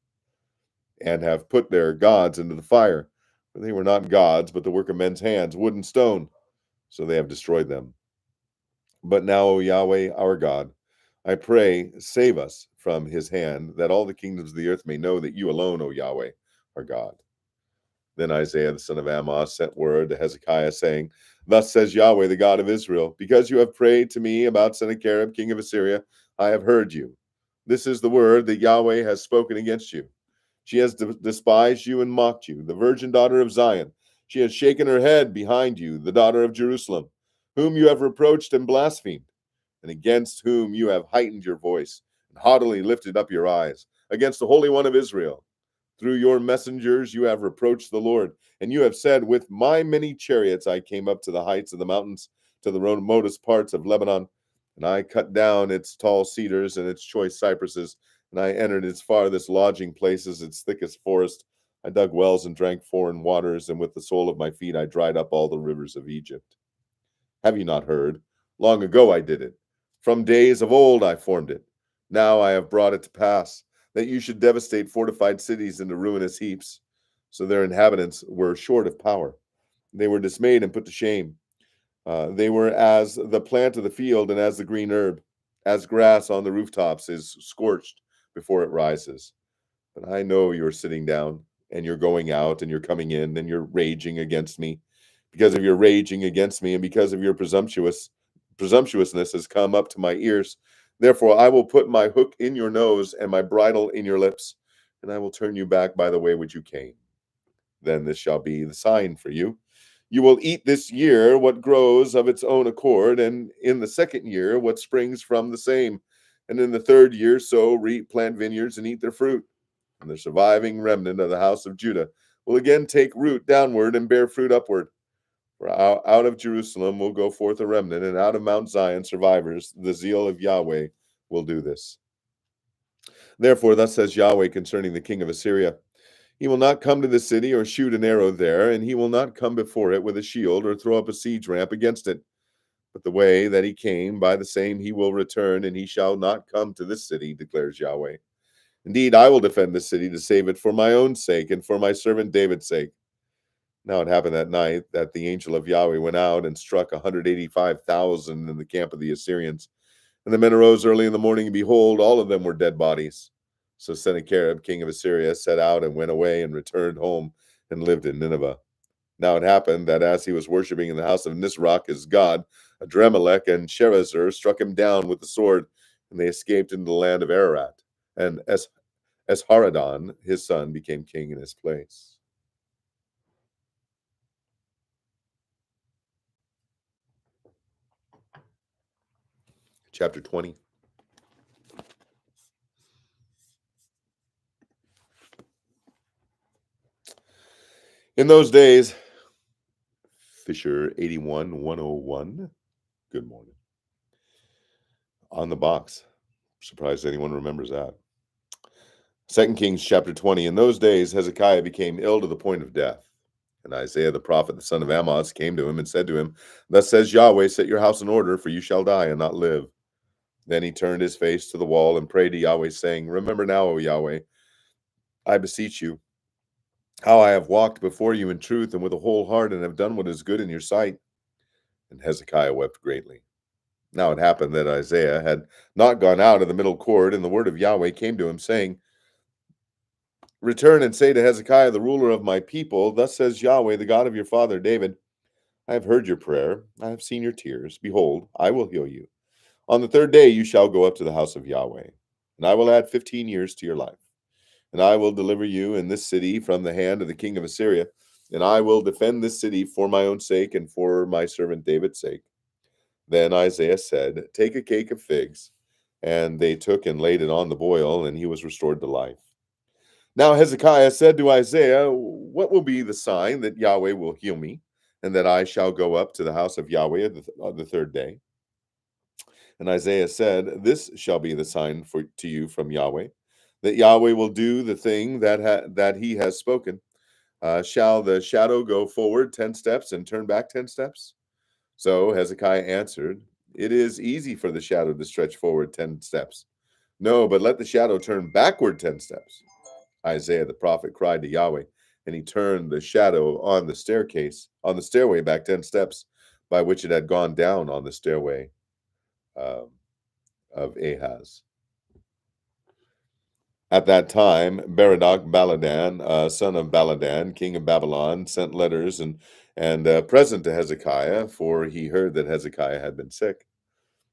A: and have put their gods into the fire. For they were not gods, but the work of men's hands, wood and stone. So they have destroyed them. But now, O Yahweh, our God, I pray, save us from his hand, that all the kingdoms of the earth may know that you alone, O Yahweh, are God. Then Isaiah the son of Amoz sent word to Hezekiah, saying, Thus says Yahweh, the God of Israel, because you have prayed to me about Sennacherib, king of Assyria, I have heard you. This is the word that Yahweh has spoken against you. She has despised you and mocked you, the virgin daughter of Zion. She has shaken her head behind you, the daughter of Jerusalem, whom you have reproached and blasphemed, and against whom you have heightened your voice, and haughtily lifted up your eyes, against the Holy One of Israel. Through your messengers you have reproached the Lord, and you have said, With my many chariots I came up to the heights of the mountains, to the remotest parts of Lebanon, and I cut down its tall cedars and its choice cypresses, and I entered its farthest lodging places, its thickest forest. I dug wells and drank foreign waters, and with the sole of my feet I dried up all the rivers of Egypt. Have you not heard? Long ago I did it. From days of old I formed it. Now I have brought it to pass, that you should devastate fortified cities into ruinous heaps. So their inhabitants were short of power. They were dismayed and put to shame. They were as the plant of the field and as the green herb, as grass on the rooftops is scorched before it rises. But I know you're sitting down, and you're going out, and you're coming in, and you're raging against me. Because of your raging against me, and because of your presumptuousness has come up to my ears. Therefore I will put my hook in your nose and my bridle in your lips, and I will turn you back by the way which you came. Then this shall be the sign for you. You will eat this year what grows of its own accord, and in the second year what springs from the same. And in the third year sow, reap, plant vineyards, and eat their fruit. And the surviving remnant of the house of Judah will again take root downward and bear fruit upward. For out of Jerusalem will go forth a remnant, and out of Mount Zion survivors. The zeal of Yahweh will do this. Therefore, thus says Yahweh concerning the king of Assyria, He will not come to the city or shoot an arrow there, and he will not come before it with a shield or throw up a siege ramp against it. But the way that he came, by the same he will return, and he shall not come to this city, declares Yahweh. Indeed, I will defend this city to save it for my own sake and for my servant David's sake. Now it happened that night that the angel of Yahweh went out and struck 185,000 in the camp of the Assyrians. And the men arose early in the morning, and behold, all of them were dead bodies. So Sennacherib, king of Assyria, set out and went away and returned home and lived in Nineveh. Now it happened that as he was worshiping in the house of Nisroch his god, Adremelech and Sherezer struck him down with the sword, and they escaped into the land of Ararat. And Esarhaddon, his son, became king in his place. Chapter 20. In those days, Fisher 81101, good morning. On the box. Surprised anyone remembers that. 2 Kings chapter 20. In those days, Hezekiah became ill to the point of death. And Isaiah the prophet, the son of Amoz, came to him and said to him, Thus says Yahweh, set your house in order, for you shall die and not live. Then he turned his face to the wall and prayed to Yahweh, saying, Remember now, O Yahweh, I beseech you, how I have walked before you in truth and with a whole heart, and have done what is good in your sight. And Hezekiah wept greatly. Now it happened that Isaiah had not gone out of the middle court, and the word of Yahweh came to him, saying, Return and say to Hezekiah, the ruler of my people, Thus says Yahweh, the God of your father David, I have heard your prayer, I have seen your tears. Behold, I will heal you. On the third day you shall go up to the house of Yahweh, and I will add 15 years to your life. And I will deliver you in this city from the hand of the king of Assyria, and I will defend this city for my own sake and for my servant David's sake. Then Isaiah said, Take a cake of figs. And they took and laid it on the boil, and he was restored to life. Now Hezekiah said to Isaiah, What will be the sign that Yahweh will heal me, and that I shall go up to the house of Yahweh on the third day? And Isaiah said, This shall be the sign to you from Yahweh, that Yahweh will do the thing that he has spoken. Shall the shadow go forward 10 steps and turn back 10 steps? So Hezekiah answered, It is easy for the shadow to stretch forward 10 steps. No, but let the shadow turn backward 10 steps. Isaiah the prophet cried to Yahweh, and he turned the shadow on the stairway back 10 steps, by which it had gone down on the stairway of Ahaz. At that time, Berodach Baladan, son of Baladan, king of Babylon, sent letters and present to Hezekiah, for he heard that Hezekiah had been sick.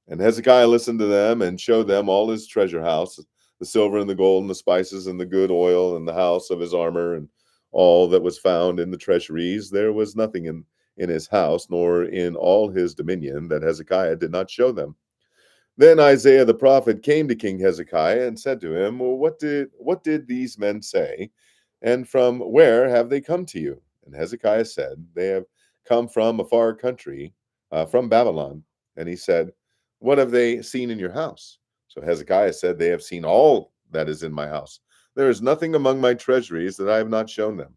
A: And Hezekiah listened to them and showed them all his treasure house, the silver and the gold and the spices and the good oil and the house of his armor and all that was found in the treasuries. There was nothing in his house, nor in all his dominion, that Hezekiah did not show them. Then Isaiah the prophet came to King Hezekiah and said to him, Well, what did these men say, and from where have they come to you? And Hezekiah said, They have come from a far country, from Babylon. And he said, What have they seen in your house? So Hezekiah said, They have seen all that is in my house. There is nothing among my treasuries that I have not shown them.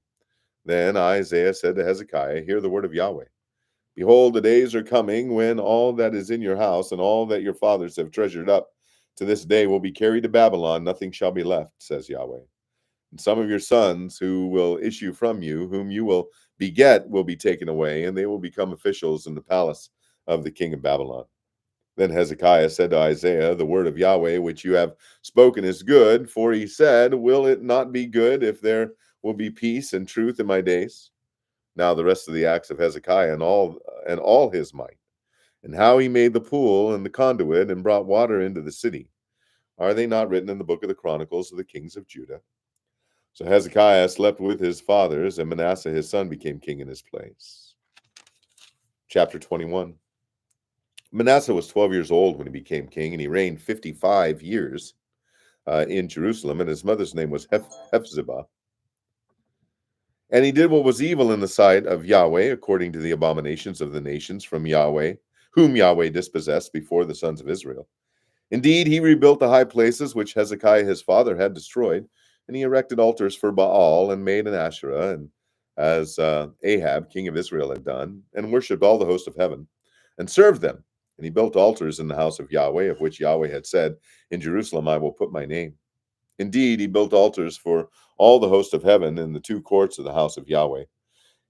A: Then Isaiah said to Hezekiah, Hear the word of Yahweh. Behold, the days are coming when all that is in your house and all that your fathers have treasured up to this day will be carried to Babylon. Nothing shall be left, says Yahweh. And some of your sons who will issue from you, whom you will beget, will be taken away, and they will become officials in the palace of the king of Babylon. Then Hezekiah said to Isaiah, The word of Yahweh which you have spoken is good, for he said, Will it not be good if there will be peace and truth in my days? Now the rest of the acts of Hezekiah and all his might, and how he made the pool and the conduit and brought water into the city, are they not written in the book of the Chronicles of the kings of Judah? So Hezekiah slept with his fathers, and Manasseh his son became king in his place. Chapter 21. Manasseh was 12 years old when he became king, and he reigned 55 years in Jerusalem, and his mother's name was Hephzibah. And he did what was evil in the sight of Yahweh, according to the abominations of the nations from Yahweh, whom Yahweh dispossessed before the sons of Israel. Indeed, he rebuilt the high places which Hezekiah his father had destroyed, and he erected altars for Baal and made an Asherah, and as Ahab, king of Israel, had done, and worshipped all the host of heaven, and served them. And he built altars in the house of Yahweh, of which Yahweh had said, In Jerusalem I will put my name. Indeed, he built altars for all the host of heaven in the two courts of the house of Yahweh.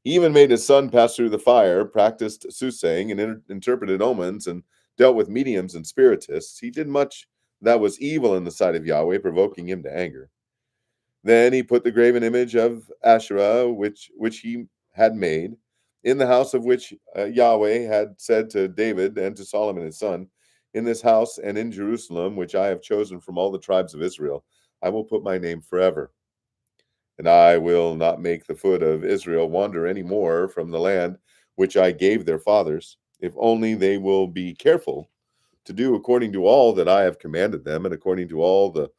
A: He even made his son pass through the fire, practiced soothsaying, and interpreted omens, and dealt with mediums and spiritists. He did much that was evil in the sight of Yahweh, provoking him to anger. Then he put the graven image of Asherah, which he had made, in the house of which Yahweh had said to David and to Solomon his son, in this house and in Jerusalem, which I have chosen from all the tribes of Israel, I will put my name forever. And I will not make the foot of Israel wander any more from the land which I gave their fathers, if only they will be careful to do according to all that I have commanded them, and according to all the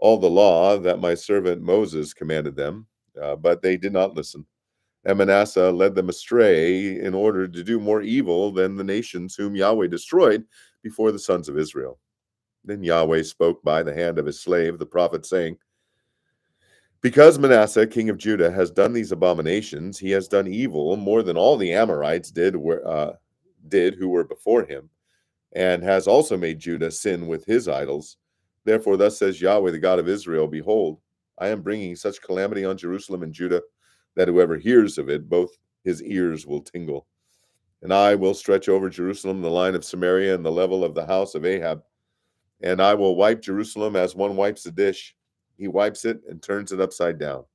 A: law that my servant Moses commanded them. But they did not listen. And Manasseh led them astray in order to do more evil than the nations whom Yahweh destroyed before the sons of Israel. Then Yahweh spoke by the hand of his slave, the prophet, saying, because Manasseh, king of Judah, has done these abominations, he has done evil more than all the Amorites did who were before him, and has also made Judah sin with his idols. Therefore, thus says Yahweh, the God of Israel, behold, I am bringing such calamity on Jerusalem and Judah that whoever hears of it, both his ears will tingle. And I will stretch over Jerusalem the line of Samaria and the level of the house of Ahab. And I will wipe Jerusalem as one wipes a dish. He wipes it and turns it upside down.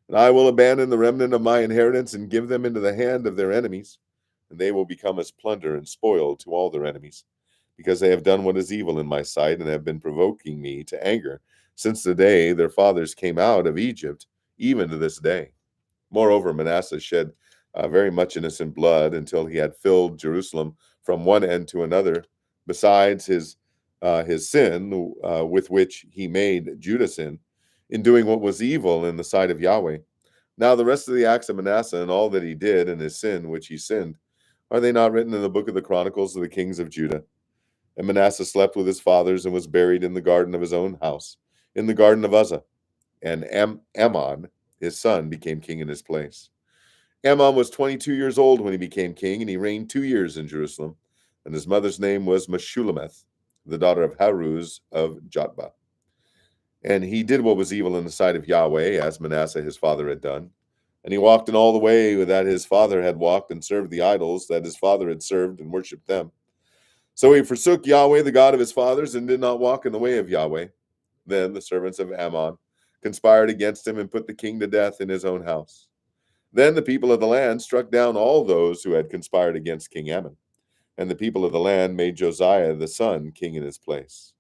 A: And I will abandon the remnant of my inheritance and give them into the hand of their enemies. And they will become as plunder and spoil to all their enemies, because they have done what is evil in my sight and have been provoking me to anger since the day their fathers came out of Egypt, even to this day. Moreover, Manasseh shed very much innocent blood until he had filled Jerusalem from one end to another, besides his sin with which he made Judah sin, in doing what was evil in the sight of Yahweh. Now the rest of the acts of Manasseh and all that he did and his sin which he sinned, are they not written in the book of the Chronicles of the kings of Judah? And Manasseh slept with his fathers and was buried in the garden of his own house, in the garden of Uzzah. And Ammon, his son, became king in his place. Ammon was 22 years old when he became king, and he reigned 2 years in Jerusalem. And his mother's name was Meshullemeth, the daughter of Haruz of Jotbah. And he did what was evil in the sight of Yahweh, as Manasseh his father had done. And he walked in all the way that his father had walked, and served the idols that his father had served, and worshipped them. So he forsook Yahweh, the God of his fathers, and did not walk in the way of Yahweh. Then the servants of Ammon conspired against him and put the king to death in his own house. Then the people of the land struck down all those who had conspired against King Ammon. And the people of the land made Josiah the son king in his place.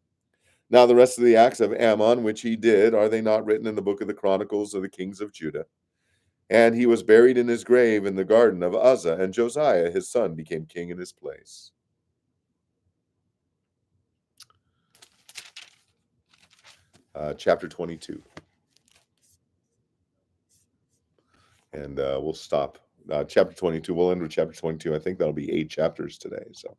A: Now the rest of the acts of Ammon which he did, are they not written in the book of the Chronicles of the kings of Judah? And he was buried in his grave in the garden of Uzzah, and Josiah his son became king in his place. Chapter 22. And we'll stop. Chapter 22, we'll end with chapter 22. I think that'll be 8 chapters today. So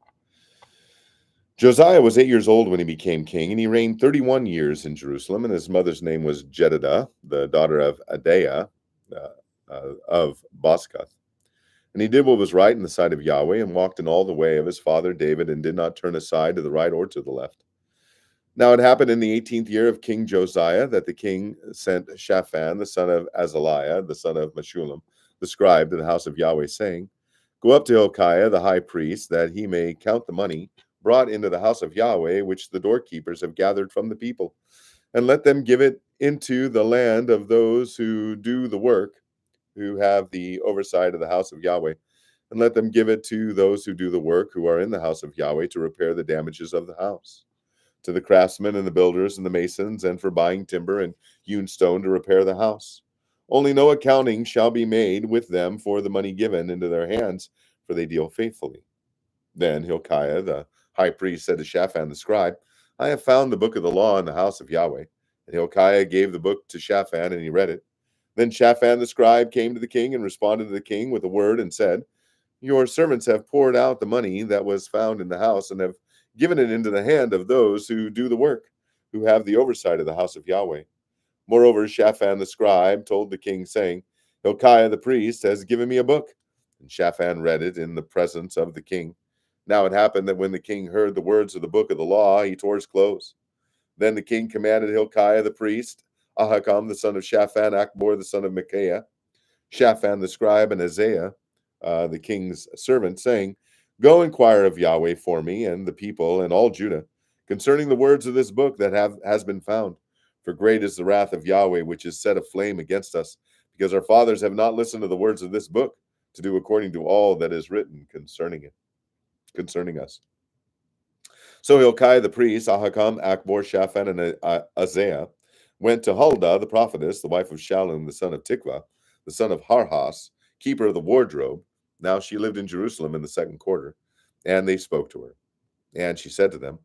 A: Josiah was 8 years old when he became king, and he reigned 31 years in Jerusalem, and his mother's name was Jedidah, the daughter of Adaiah of Boskath. And he did what was right in the sight of Yahweh, and walked in all the way of his father David, and did not turn aside to the right or to the left. Now it happened in the 18th year of King Josiah that the king sent Shaphan, the son of Azaliah, the son of Meshullam, the scribe, to the house of Yahweh, saying, Go up to Hilkiah, the high priest, that he may count the money brought into the house of Yahweh, which the doorkeepers have gathered from the people, and let them give it into the land of those who do the work, who have the oversight of the house of Yahweh, and let them give it to those who do the work, who are in the house of Yahweh, to repair the damages of the house, to the craftsmen and the builders and the masons, and for buying timber and hewn stone to repair the house. Only no accounting shall be made with them for the money given into their hands, for they deal faithfully. Then Hilkiah the high priest said to Shaphan the scribe, I have found the book of the law in the house of Yahweh. And Hilkiah gave the book to Shaphan, and he read it. Then Shaphan the scribe came to the king and responded to the king with a word and said, Your servants have poured out the money that was found in the house, and have given it into the hand of those who do the work, who have the oversight of the house of Yahweh. Moreover, Shaphan the scribe told the king, saying, Hilkiah the priest has given me a book. And Shaphan read it in the presence of the king. Now it happened that when the king heard the words of the book of the law, he tore his clothes. Then the king commanded Hilkiah the priest, Ahikam the son of Shaphan, Achbor the son of Micaiah, Shaphan the scribe, and Isaiah the king's servant, saying, Go inquire of Yahweh for me and the people and all Judah concerning the words of this book that has been found. For great is the wrath of Yahweh, which is set aflame against us, because our fathers have not listened to the words of this book to do according to all that is written concerning us. So Hilkiah the priest, Ahikam, Achbor, Shaphan, and Azariah went to Huldah the prophetess, the wife of Shallum, the son of Tikvah, the son of Harhas, keeper of the wardrobe. Now she lived in Jerusalem in the second quarter, and they spoke to her. And she said to them,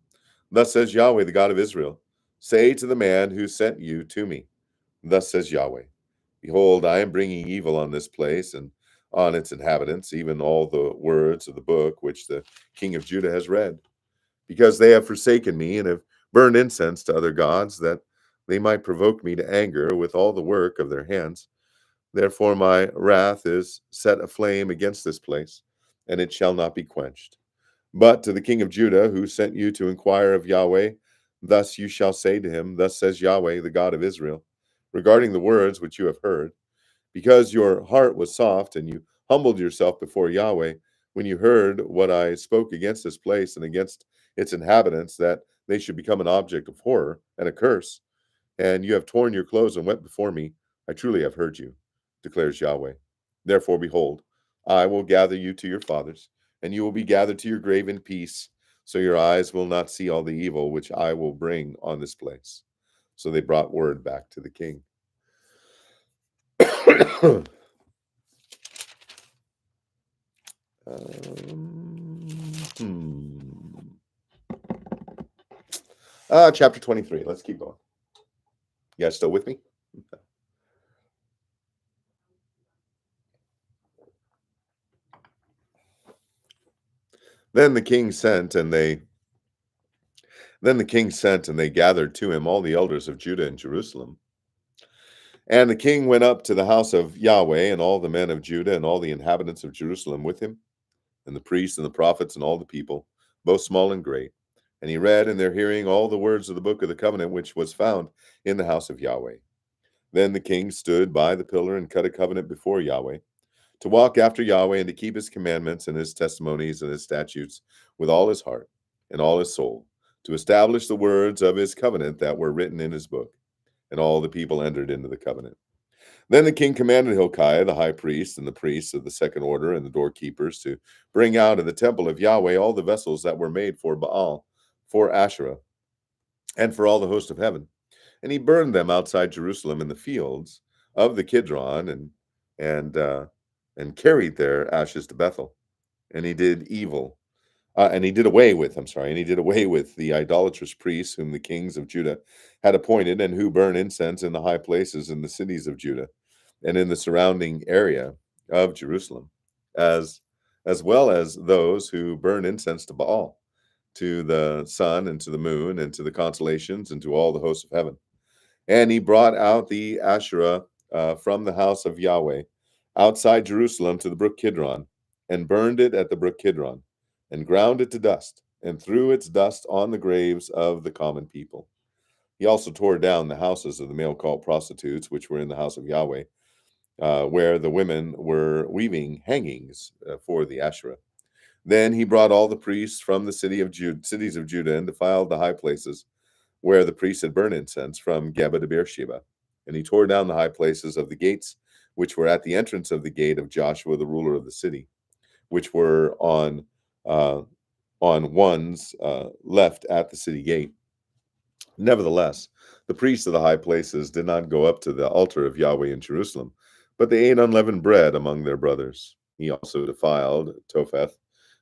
A: Thus says Yahweh, the God of Israel, say to the man who sent you to me, Thus says Yahweh, Behold, I am bringing evil on this place and on its inhabitants, even all the words of the book which the king of Judah has read, because they have forsaken me and have burned incense to other gods, that they might provoke me to anger with all the work of their hands. Therefore my wrath is set aflame against this place, and it shall not be quenched. But to the king of Judah, who sent you to inquire of Yahweh, thus you shall say to him, Thus says Yahweh, the God of Israel, regarding the words which you have heard, because your heart was soft, and you humbled yourself before Yahweh, when you heard what I spoke against this place and against its inhabitants, that they should become an object of horror and a curse, and you have torn your clothes and wept before me, I truly have heard you, declares Yahweh. Therefore, behold, I will gather you to your fathers, and you will be gathered to your grave in peace, so your eyes will not see all the evil which I will bring on this place. So they brought word back to the king. Chapter 23. Let's keep going. You guys still with me? Then the king sent, and they gathered to him all the elders of Judah and Jerusalem. And the king went up to the house of Yahweh, and all the men of Judah and all the inhabitants of Jerusalem with him, and the priests and the prophets and all the people, both small and great. And he read in their hearing all the words of the book of the covenant which was found in the house of Yahweh. Then the king stood by the pillar and cut a covenant before Yahweh, to walk after Yahweh and to keep his commandments and his testimonies and his statutes with all his heart and all his soul, to establish the words of his covenant that were written in his book. And all the people entered into the covenant. Then the king commanded Hilkiah, the high priest, and the priests of the second order, and the doorkeepers, to bring out of the temple of Yahweh all the vessels that were made for Baal, for Asherah, and for all the host of heaven. And he burned them outside Jerusalem in the fields of the Kidron, and carried their ashes to Bethel. And he did evil. And he did away with the idolatrous priests whom the kings of Judah had appointed, and who burn incense in the high places in the cities of Judah and in the surrounding area of Jerusalem, as well as those who burn incense to Baal, to the sun and to the moon and to the constellations and to all the hosts of heaven. And he brought out the Asherah from the house of Yahweh outside Jerusalem to the brook Kidron, and burned it at the brook Kidron, and ground it to dust, and threw its dust on the graves of the common people. He also tore down the houses of the male cult prostitutes, which were in the house of Yahweh, where the women were weaving hangings for the Asherah. Then he brought all the priests from the cities of Judah, and defiled the high places where the priests had burned incense, from Geba to Beersheba. And he tore down the high places of the gates, which were at the entrance of the gate of Joshua, the ruler of the city, which were on ones left at the city gate. Nevertheless, the priests of the high places did not go up to the altar of Yahweh in Jerusalem, but they ate unleavened bread among their brothers. He also defiled Topheth,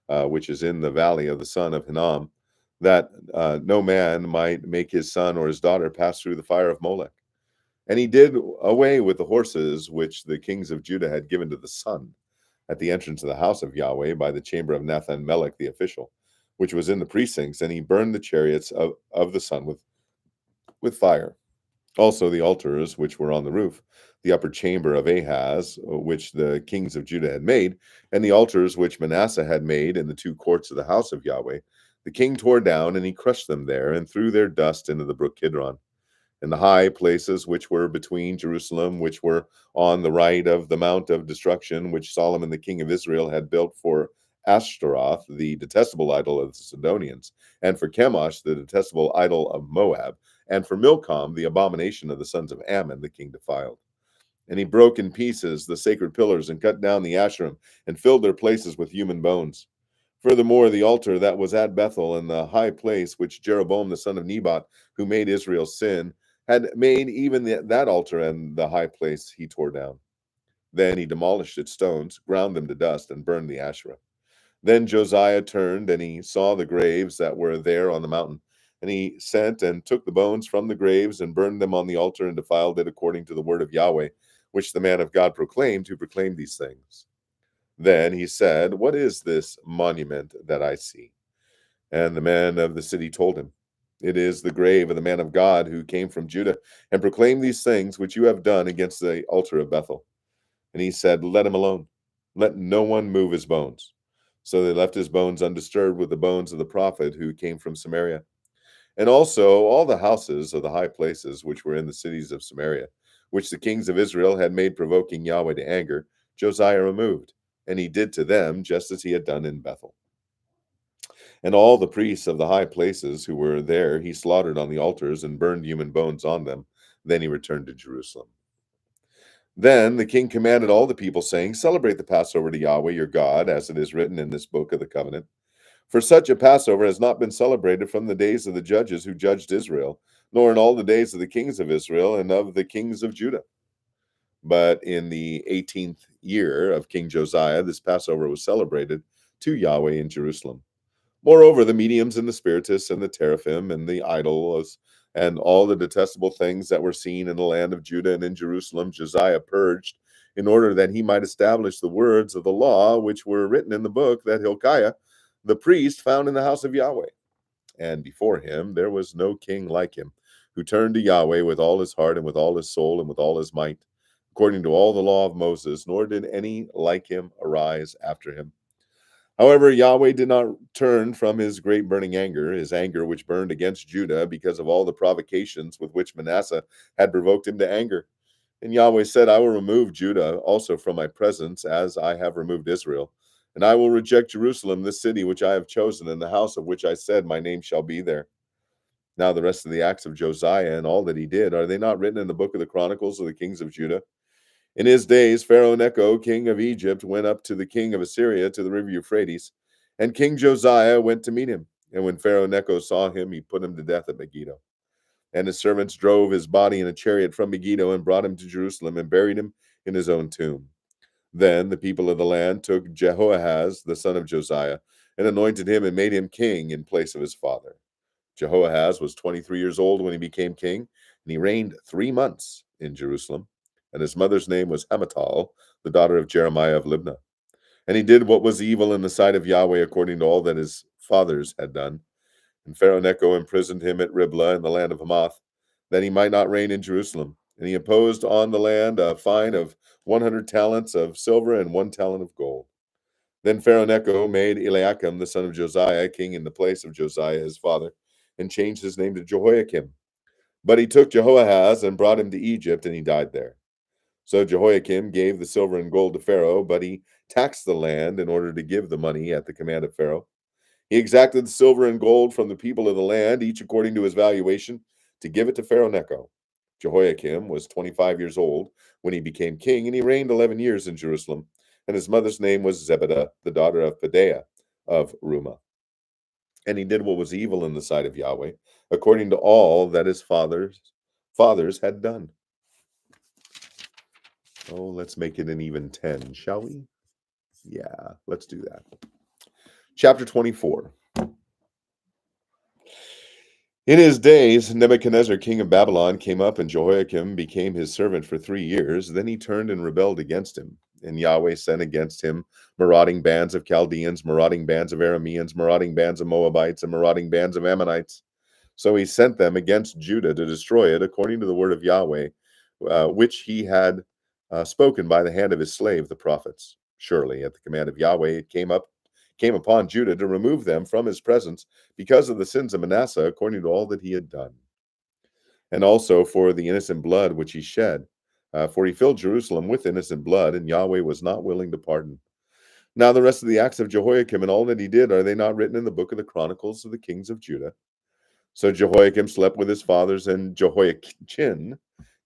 A: which is in the valley of the son of Hinnom, that no man might make his son or his daughter pass through the fire of Molech. And he did away with the horses which the kings of Judah had given to the sun at the entrance of the house of Yahweh by the chamber of Nathan Melech the official, which was in the precincts, and he burned the chariots of the sun with fire. Also the altars which were on the roof, the upper chamber of Ahaz, which the kings of Judah had made, and the altars which Manasseh had made in the two courts of the house of Yahweh, the king tore down, and he crushed them there, and threw their dust into the brook Kidron. And the high places which were between Jerusalem, which were on the right of the mount of destruction, which Solomon the king of Israel had built for Ashtaroth, the detestable idol of the Sidonians, and for Chemosh, the detestable idol of Moab, and for Milcom, the abomination of the sons of Ammon, the king defiled. And he broke in pieces the sacred pillars and cut down the Asherim and filled their places with human bones. Furthermore, the altar that was at Bethel and the high place which Jeroboam the son of Nebat, who made Israel sin, had made, even that altar and the high place he tore down. Then he demolished its stones, ground them to dust, and burned the Asherah. Then Josiah turned, and he saw the graves that were there on the mountain. And he sent and took the bones from the graves and burned them on the altar and defiled it according to the word of Yahweh, which the man of God proclaimed, who proclaimed these things. Then he said, "What is this monument that I see?" And the man of the city told him, "It is the grave of the man of God who came from Judah and proclaimed these things which you have done against the altar of Bethel." And he said, "Let him alone. Let no one move his bones." So they left his bones undisturbed with the bones of the prophet who came from Samaria. And also all the houses of the high places which were in the cities of Samaria, which the kings of Israel had made provoking Yahweh to anger, Josiah removed, and he did to them just as he had done in Bethel. And all the priests of the high places who were there he slaughtered on the altars and burned human bones on them. Then he returned to Jerusalem. Then the king commanded all the people, saying, "Celebrate the Passover to Yahweh your God, as it is written in this book of the covenant. For such a Passover has not been celebrated from the days of the judges who judged Israel, nor in all the days of the kings of Israel and of the kings of Judah. But in the 18th year of King Josiah, this Passover was celebrated to Yahweh in Jerusalem. Moreover, the mediums and the spiritists and the teraphim and the idols and all the detestable things that were seen in the land of Judah and in Jerusalem, Josiah purged in order that he might establish the words of the law which were written in the book that Hilkiah, the priest, found in the house of Yahweh. And before him there was no king like him, who turned to Yahweh with all his heart and with all his soul and with all his might, according to all the law of Moses, nor did any like him arise after him. However, Yahweh did not turn from his great burning anger, his anger which burned against Judah because of all the provocations with which Manasseh had provoked him to anger. And Yahweh said, "I will remove Judah also from my presence, as I have removed Israel. And I will reject Jerusalem, this city which I have chosen, and the house of which I said, my name shall be there." Now the rest of the acts of Josiah and all that he did, are they not written in the book of the Chronicles of the kings of Judah? In his days, Pharaoh Necho, king of Egypt, went up to the king of Assyria to the river Euphrates, and King Josiah went to meet him. And when Pharaoh Necho saw him, he put him to death at Megiddo. And his servants drove his body in a chariot from Megiddo and brought him to Jerusalem and buried him in his own tomb. Then the people of the land took Jehoahaz, the son of Josiah, and anointed him and made him king in place of his father. Jehoahaz was 23 years old when he became king, and he reigned 3 months in Jerusalem. And his mother's name was Hamutal, the daughter of Jeremiah of Libnah. And he did what was evil in the sight of Yahweh according to all that his fathers had done. And Pharaoh Necho imprisoned him at Riblah in the land of Hamath, that he might not reign in Jerusalem. And he imposed on the land a fine of 100 talents of silver and 1 talent of gold. Then Pharaoh Necho made Eliakim, the son of Josiah, king in the place of Josiah his father, and changed his name to Jehoiakim. But he took Jehoahaz and brought him to Egypt, and he died there. So Jehoiakim gave the silver and gold to Pharaoh, but he taxed the land in order to give the money at the command of Pharaoh. He exacted the silver and gold from the people of the land, each according to his valuation, to give it to Pharaoh Necho. Jehoiakim was 25 years old when he became king, and he reigned 11 years in Jerusalem. And his mother's name was Zebedah, the daughter of Pedaiah of Rumah. And he did what was evil in the sight of Yahweh, according to all that his fathers had done. Oh, let's make it an even 10, shall we? Yeah, let's do that. Chapter 24. In his days, Nebuchadnezzar, king of Babylon, came up, and Jehoiakim became his servant for 3 years. Then he turned and rebelled against him. And Yahweh sent against him marauding bands of Chaldeans, marauding bands of Arameans, marauding bands of Moabites, and marauding bands of Ammonites. So he sent them against Judah to destroy it, according to the word of Yahweh, which he had spoken by the hand of his slave, the prophets. Surely, at the command of Yahweh, it came upon Judah to remove them from his presence because of the sins of Manasseh, according to all that he had done, and also for the innocent blood which he shed. For he filled Jerusalem with innocent blood, and Yahweh was not willing to pardon. Now the rest of the acts of Jehoiakim and all that he did, are they not written in the book of the Chronicles of the kings of Judah? So Jehoiakim slept with his fathers, and Jehoiachin,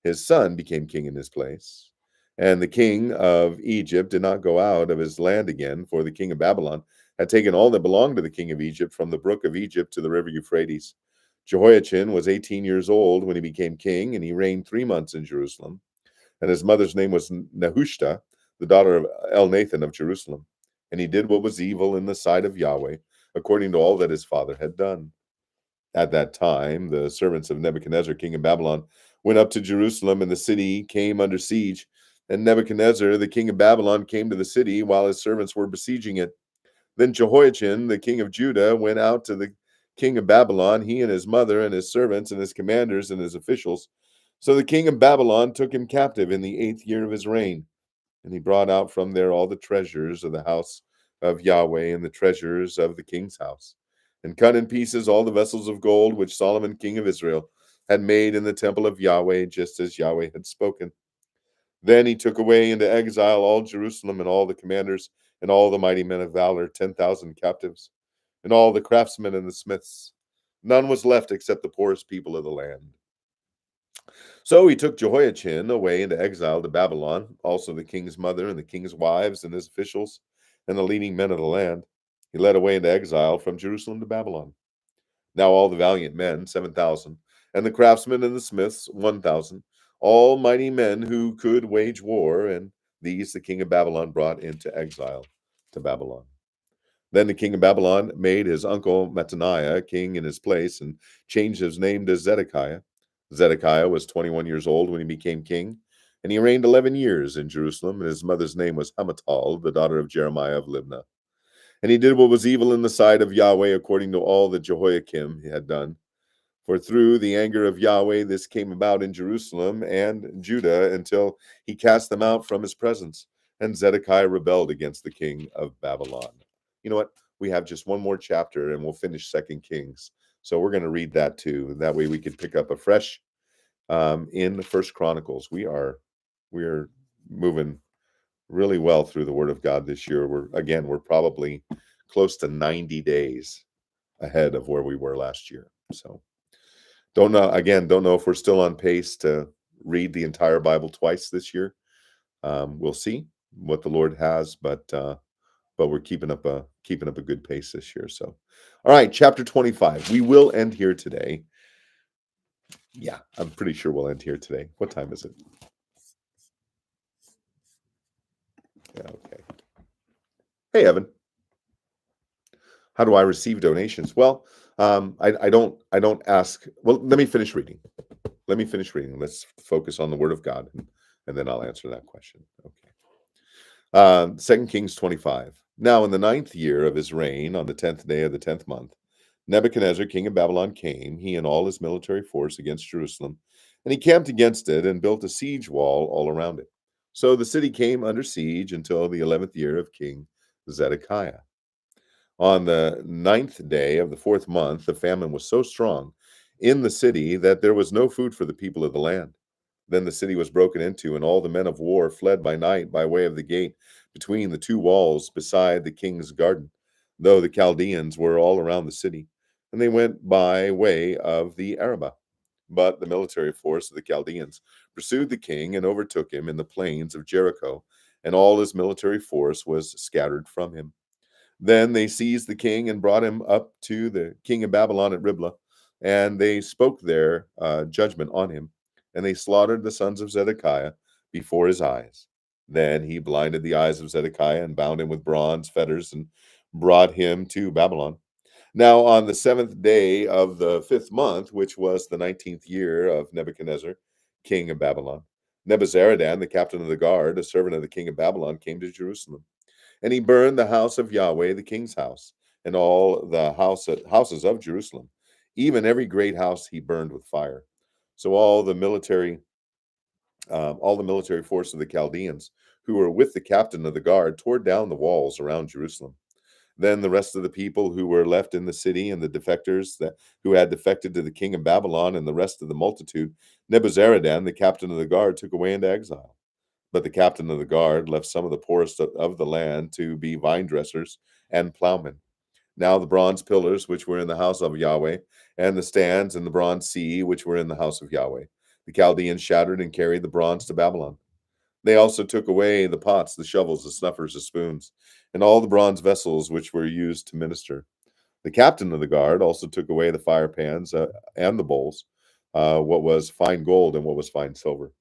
A: his son, became king in his place. And the king of Egypt did not go out of his land again, for the king of Babylon had taken all that belonged to the king of Egypt, from the brook of Egypt to the river Euphrates. Jehoiachin was 18 years old when he became king, and he reigned 3 months in Jerusalem. And his mother's name was Nehushta, the daughter of Elnathan of Jerusalem. And he did what was evil in the sight of Yahweh, according to all that his father had done. At that time, the servants of Nebuchadnezzar, king of Babylon, went up to Jerusalem, and the city came under siege. And Nebuchadnezzar, the king of Babylon, came to the city while his servants were besieging it. Then Jehoiachin, the king of Judah, went out to the king of Babylon, he and his mother and his servants and his commanders and his officials. So the king of Babylon took him captive in the 8th year of his reign. And he brought out from there all the treasures of the house of Yahweh and the treasures of the king's house, and cut in pieces all the vessels of gold which Solomon king of Israel had made in the temple of Yahweh, just as Yahweh had spoken. Then he took away into exile all Jerusalem, and all the commanders, and all the mighty men of valor, 10,000 captives, and all the craftsmen and the smiths. None was left except the poorest people of the land. So he took Jehoiachin away into exile to Babylon, also the king's mother and the king's wives and his officials and the leading men of the land. He led away into exile from Jerusalem to Babylon. Now all the valiant men, 7,000, and the craftsmen and the smiths, 1,000, all mighty men who could wage war, and these the king of Babylon brought into exile to Babylon. Then the king of Babylon made his uncle Mattaniah king in his place, and changed his name to Zedekiah. Zedekiah was 21 years old when he became king, and he reigned 11 years in Jerusalem, and his mother's name was Hamutal, the daughter of Jeremiah of Libnah. And he did what was evil in the sight of Yahweh, according to all that Jehoiakim had done. For through the anger of Yahweh this came about in Jerusalem and Judah, until he cast them out from his presence. And Zedekiah rebelled against the king of Babylon. You know what? We have just one more chapter, and we'll finish Second Kings. So we're going to read that too. That way we can pick up afresh in the First Chronicles. We are moving really well through the Word of God this year. We're probably close to 90 days ahead of where we were last year. So don't know if we're still on pace to read the entire Bible twice this year. We'll see what the Lord has, but we're keeping up a good pace this year. So, all right, chapter 25. We will end here today. Yeah, I'm pretty sure we'll end here today. What time is it? Yeah, okay. Hey, Evan. How do I receive donations? Well, I don't ask. Well, let me finish reading. Let's focus on the Word of God, and then I'll answer that question. Okay. 2 Kings 25. Now in the 9th year of his reign, on the 10th day of the 10th month, Nebuchadnezzar, king of Babylon, came, he and all his military force, against Jerusalem, and he camped against it and built a siege wall all around it. So the city came under siege until the 11th year of King Zedekiah. On the 9th day of the 4th month, the famine was so strong in the city that there was no food for the people of the land. Then the city was broken into, and all the men of war fled by night by way of the gate between the two walls beside the king's garden, though the Chaldeans were all around the city, and they went by way of the Arabah. But the military force of the Chaldeans pursued the king and overtook him in the plains of Jericho, and all his military force was scattered from him. Then they seized the king and brought him up to the king of Babylon at Riblah, and they spoke their judgment on him, and they slaughtered the sons of Zedekiah before his eyes. Then he blinded the eyes of Zedekiah and bound him with bronze fetters and brought him to Babylon. Now on the 7th day of the 5th month, which was the 19th year of Nebuchadnezzar, king of Babylon, Nebuzaradan, the captain of the guard, a servant of the king of Babylon, came to Jerusalem. And he burned the house of Yahweh, the king's house, and all the houses of Jerusalem. Even every great house he burned with fire. So all the military force of the Chaldeans, who were with the captain of the guard, tore down the walls around Jerusalem. Then the rest of the people who were left in the city, and the defectors who had defected to the king of Babylon, and the rest of the multitude, Nebuzaradan, the captain of the guard, took away into exile. But the captain of the guard left some of the poorest of the land to be vine dressers and plowmen. Now the bronze pillars which were in the house of Yahweh, and the stands and the bronze sea which were in the house of Yahweh, the Chaldeans shattered and carried the bronze to Babylon. They also took away the pots, the shovels, the snuffers, the spoons, and all the bronze vessels which were used to minister. The captain of the guard also took away the fire pans and the bowls, what was fine gold and what was fine silver.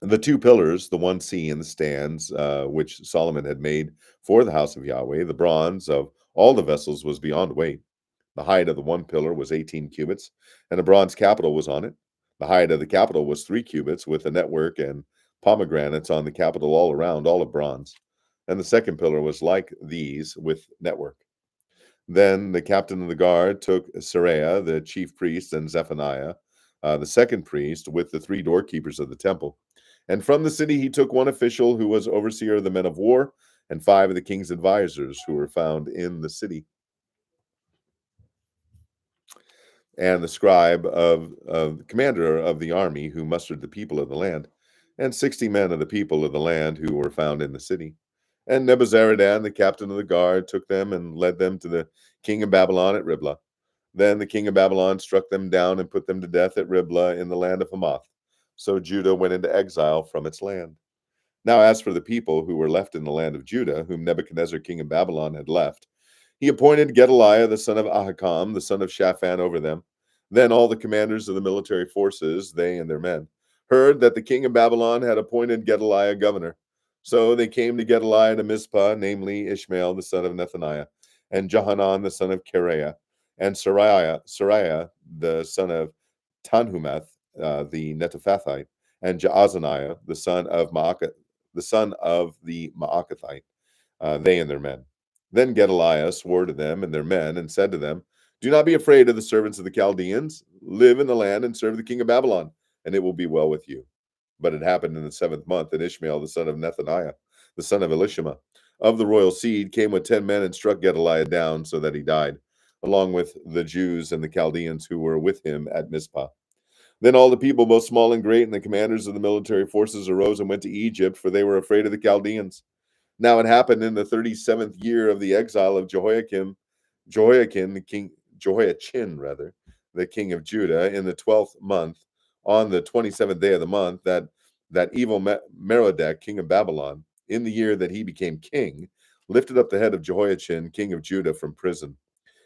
A: The two pillars, the one sea and the stands, which Solomon had made for the house of Yahweh, the bronze of all the vessels was beyond weight. The height of the one pillar was 18 cubits, and a bronze capital was on it. The height of the capital was 3 cubits, with a network and pomegranates on the capital all around, all of bronze. And the second pillar was like these, with network. Then the captain of the guard took Seraiah, the chief priest, and Zephaniah, the second priest, with the 3 doorkeepers of the temple. And from the city he took one official who was overseer of the men of war, and 5 of the king's advisors who were found in the city, and the scribe of the commander of the army who mustered the people of the land, and 60 men of the people of the land who were found in the city. And Nebuzaradan, the captain of the guard, took them and led them to the king of Babylon at Riblah. Then the king of Babylon struck them down and put them to death at Riblah in the land of Hamath. So Judah went into exile from its land. Now, as for the people who were left in the land of Judah, whom Nebuchadnezzar, king of Babylon, had left, he appointed Gedaliah, the son of Ahikam, the son of Shaphan, over them. Then all the commanders of the military forces, they and their men, heard that the king of Babylon had appointed Gedaliah governor. So they came to Gedaliah to Mizpah, namely Ishmael, the son of Nethaniah, and Johanan, the son of Kareah, and Sariah, the son of Tanhumeth, the Netophathite, and Jaazaniah, the son of the Maacathite, they and their men. Then Gedaliah swore to them and their men and said to them, "Do not be afraid of the servants of the Chaldeans. Live in the land and serve the king of Babylon, and it will be well with you." But it happened in the 7th month that Ishmael, the son of Nethaniah, the son of Elishama, of the royal seed, came with 10 men and struck Gedaliah down so that he died, along with the Jews and the Chaldeans who were with him at Mizpah. Then all the people, both small and great, and the commanders of the military forces arose and went to Egypt, for they were afraid of the Chaldeans. Now it happened in the 37th year of the exile of Jehoiachin, the king of Judah, in the 12th month, on the 27th day of the month, that evil Merodach, king of Babylon, in the year that he became king, lifted up the head of Jehoiachin, king of Judah, from prison.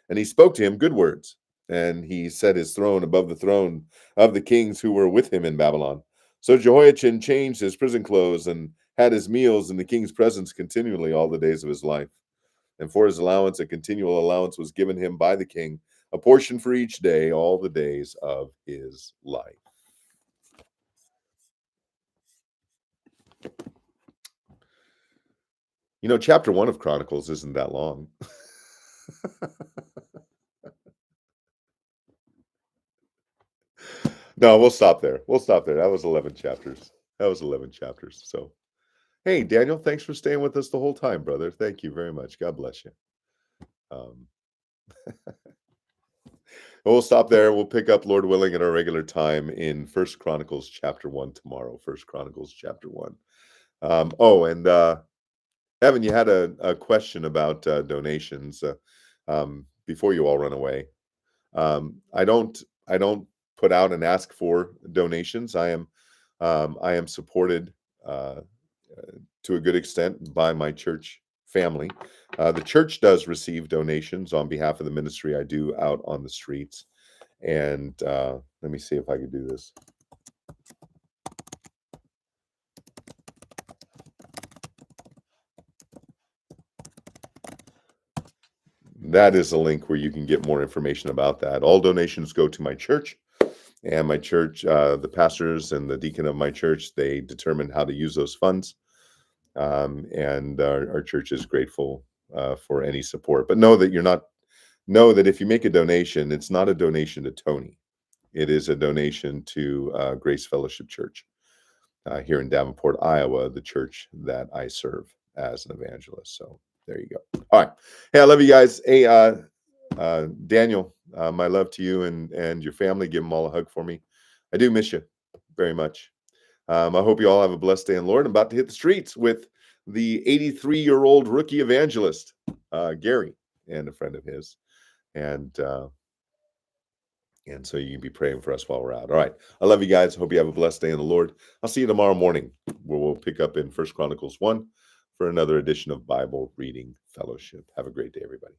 A: And he spoke to him good words, and he set his throne above the throne of the kings who were with him in Babylon. So Jehoiachin changed his prison clothes and had his meals in the king's presence continually all the days of his life. And for his allowance, a continual allowance was given him by the king, a portion for each day, all the days of his life. You know, chapter 1 of Chronicles isn't that long. No, we'll stop there. We'll stop there. That was 11 chapters. That was 11 chapters. So, hey, Daniel, thanks for staying with us the whole time, brother. Thank you very much. God bless you. Um, we'll stop there. We'll pick up, Lord willing, at our regular time in First Chronicles chapter 1 tomorrow. First Chronicles chapter 1. Evan, you had a question about donations before you all run away. I don't put out and ask for donations. I am supported to a good extent by my church family. The church does receive donations on behalf of the ministry I do out on the streets. And let me see if I can do this. That is a link where you can get more information about that. All donations go to my church, and my church, the pastors and the deacon of my church, they determine how to use those funds. And our church is grateful for any support. But know that if you make a donation, it's not a donation to Tony. It is a donation to Grace Fellowship Church here in Davenport, Iowa, the church that I serve as an evangelist. So there you go. All right. Hey, I love you guys. Hey, Daniel, my love to you and your family. Give them all a hug for me. I do miss you very much. I hope you all have a blessed day in the Lord. I'm about to hit the streets with the 83-year-old rookie evangelist, Gary, and a friend of his. And so you can be praying for us while we're out. All right. I love you guys. Hope you have a blessed day in the Lord. I'll see you tomorrow morning where we'll pick up in First Chronicles 1 for another edition of Bible Reading Fellowship. Have a great day, everybody.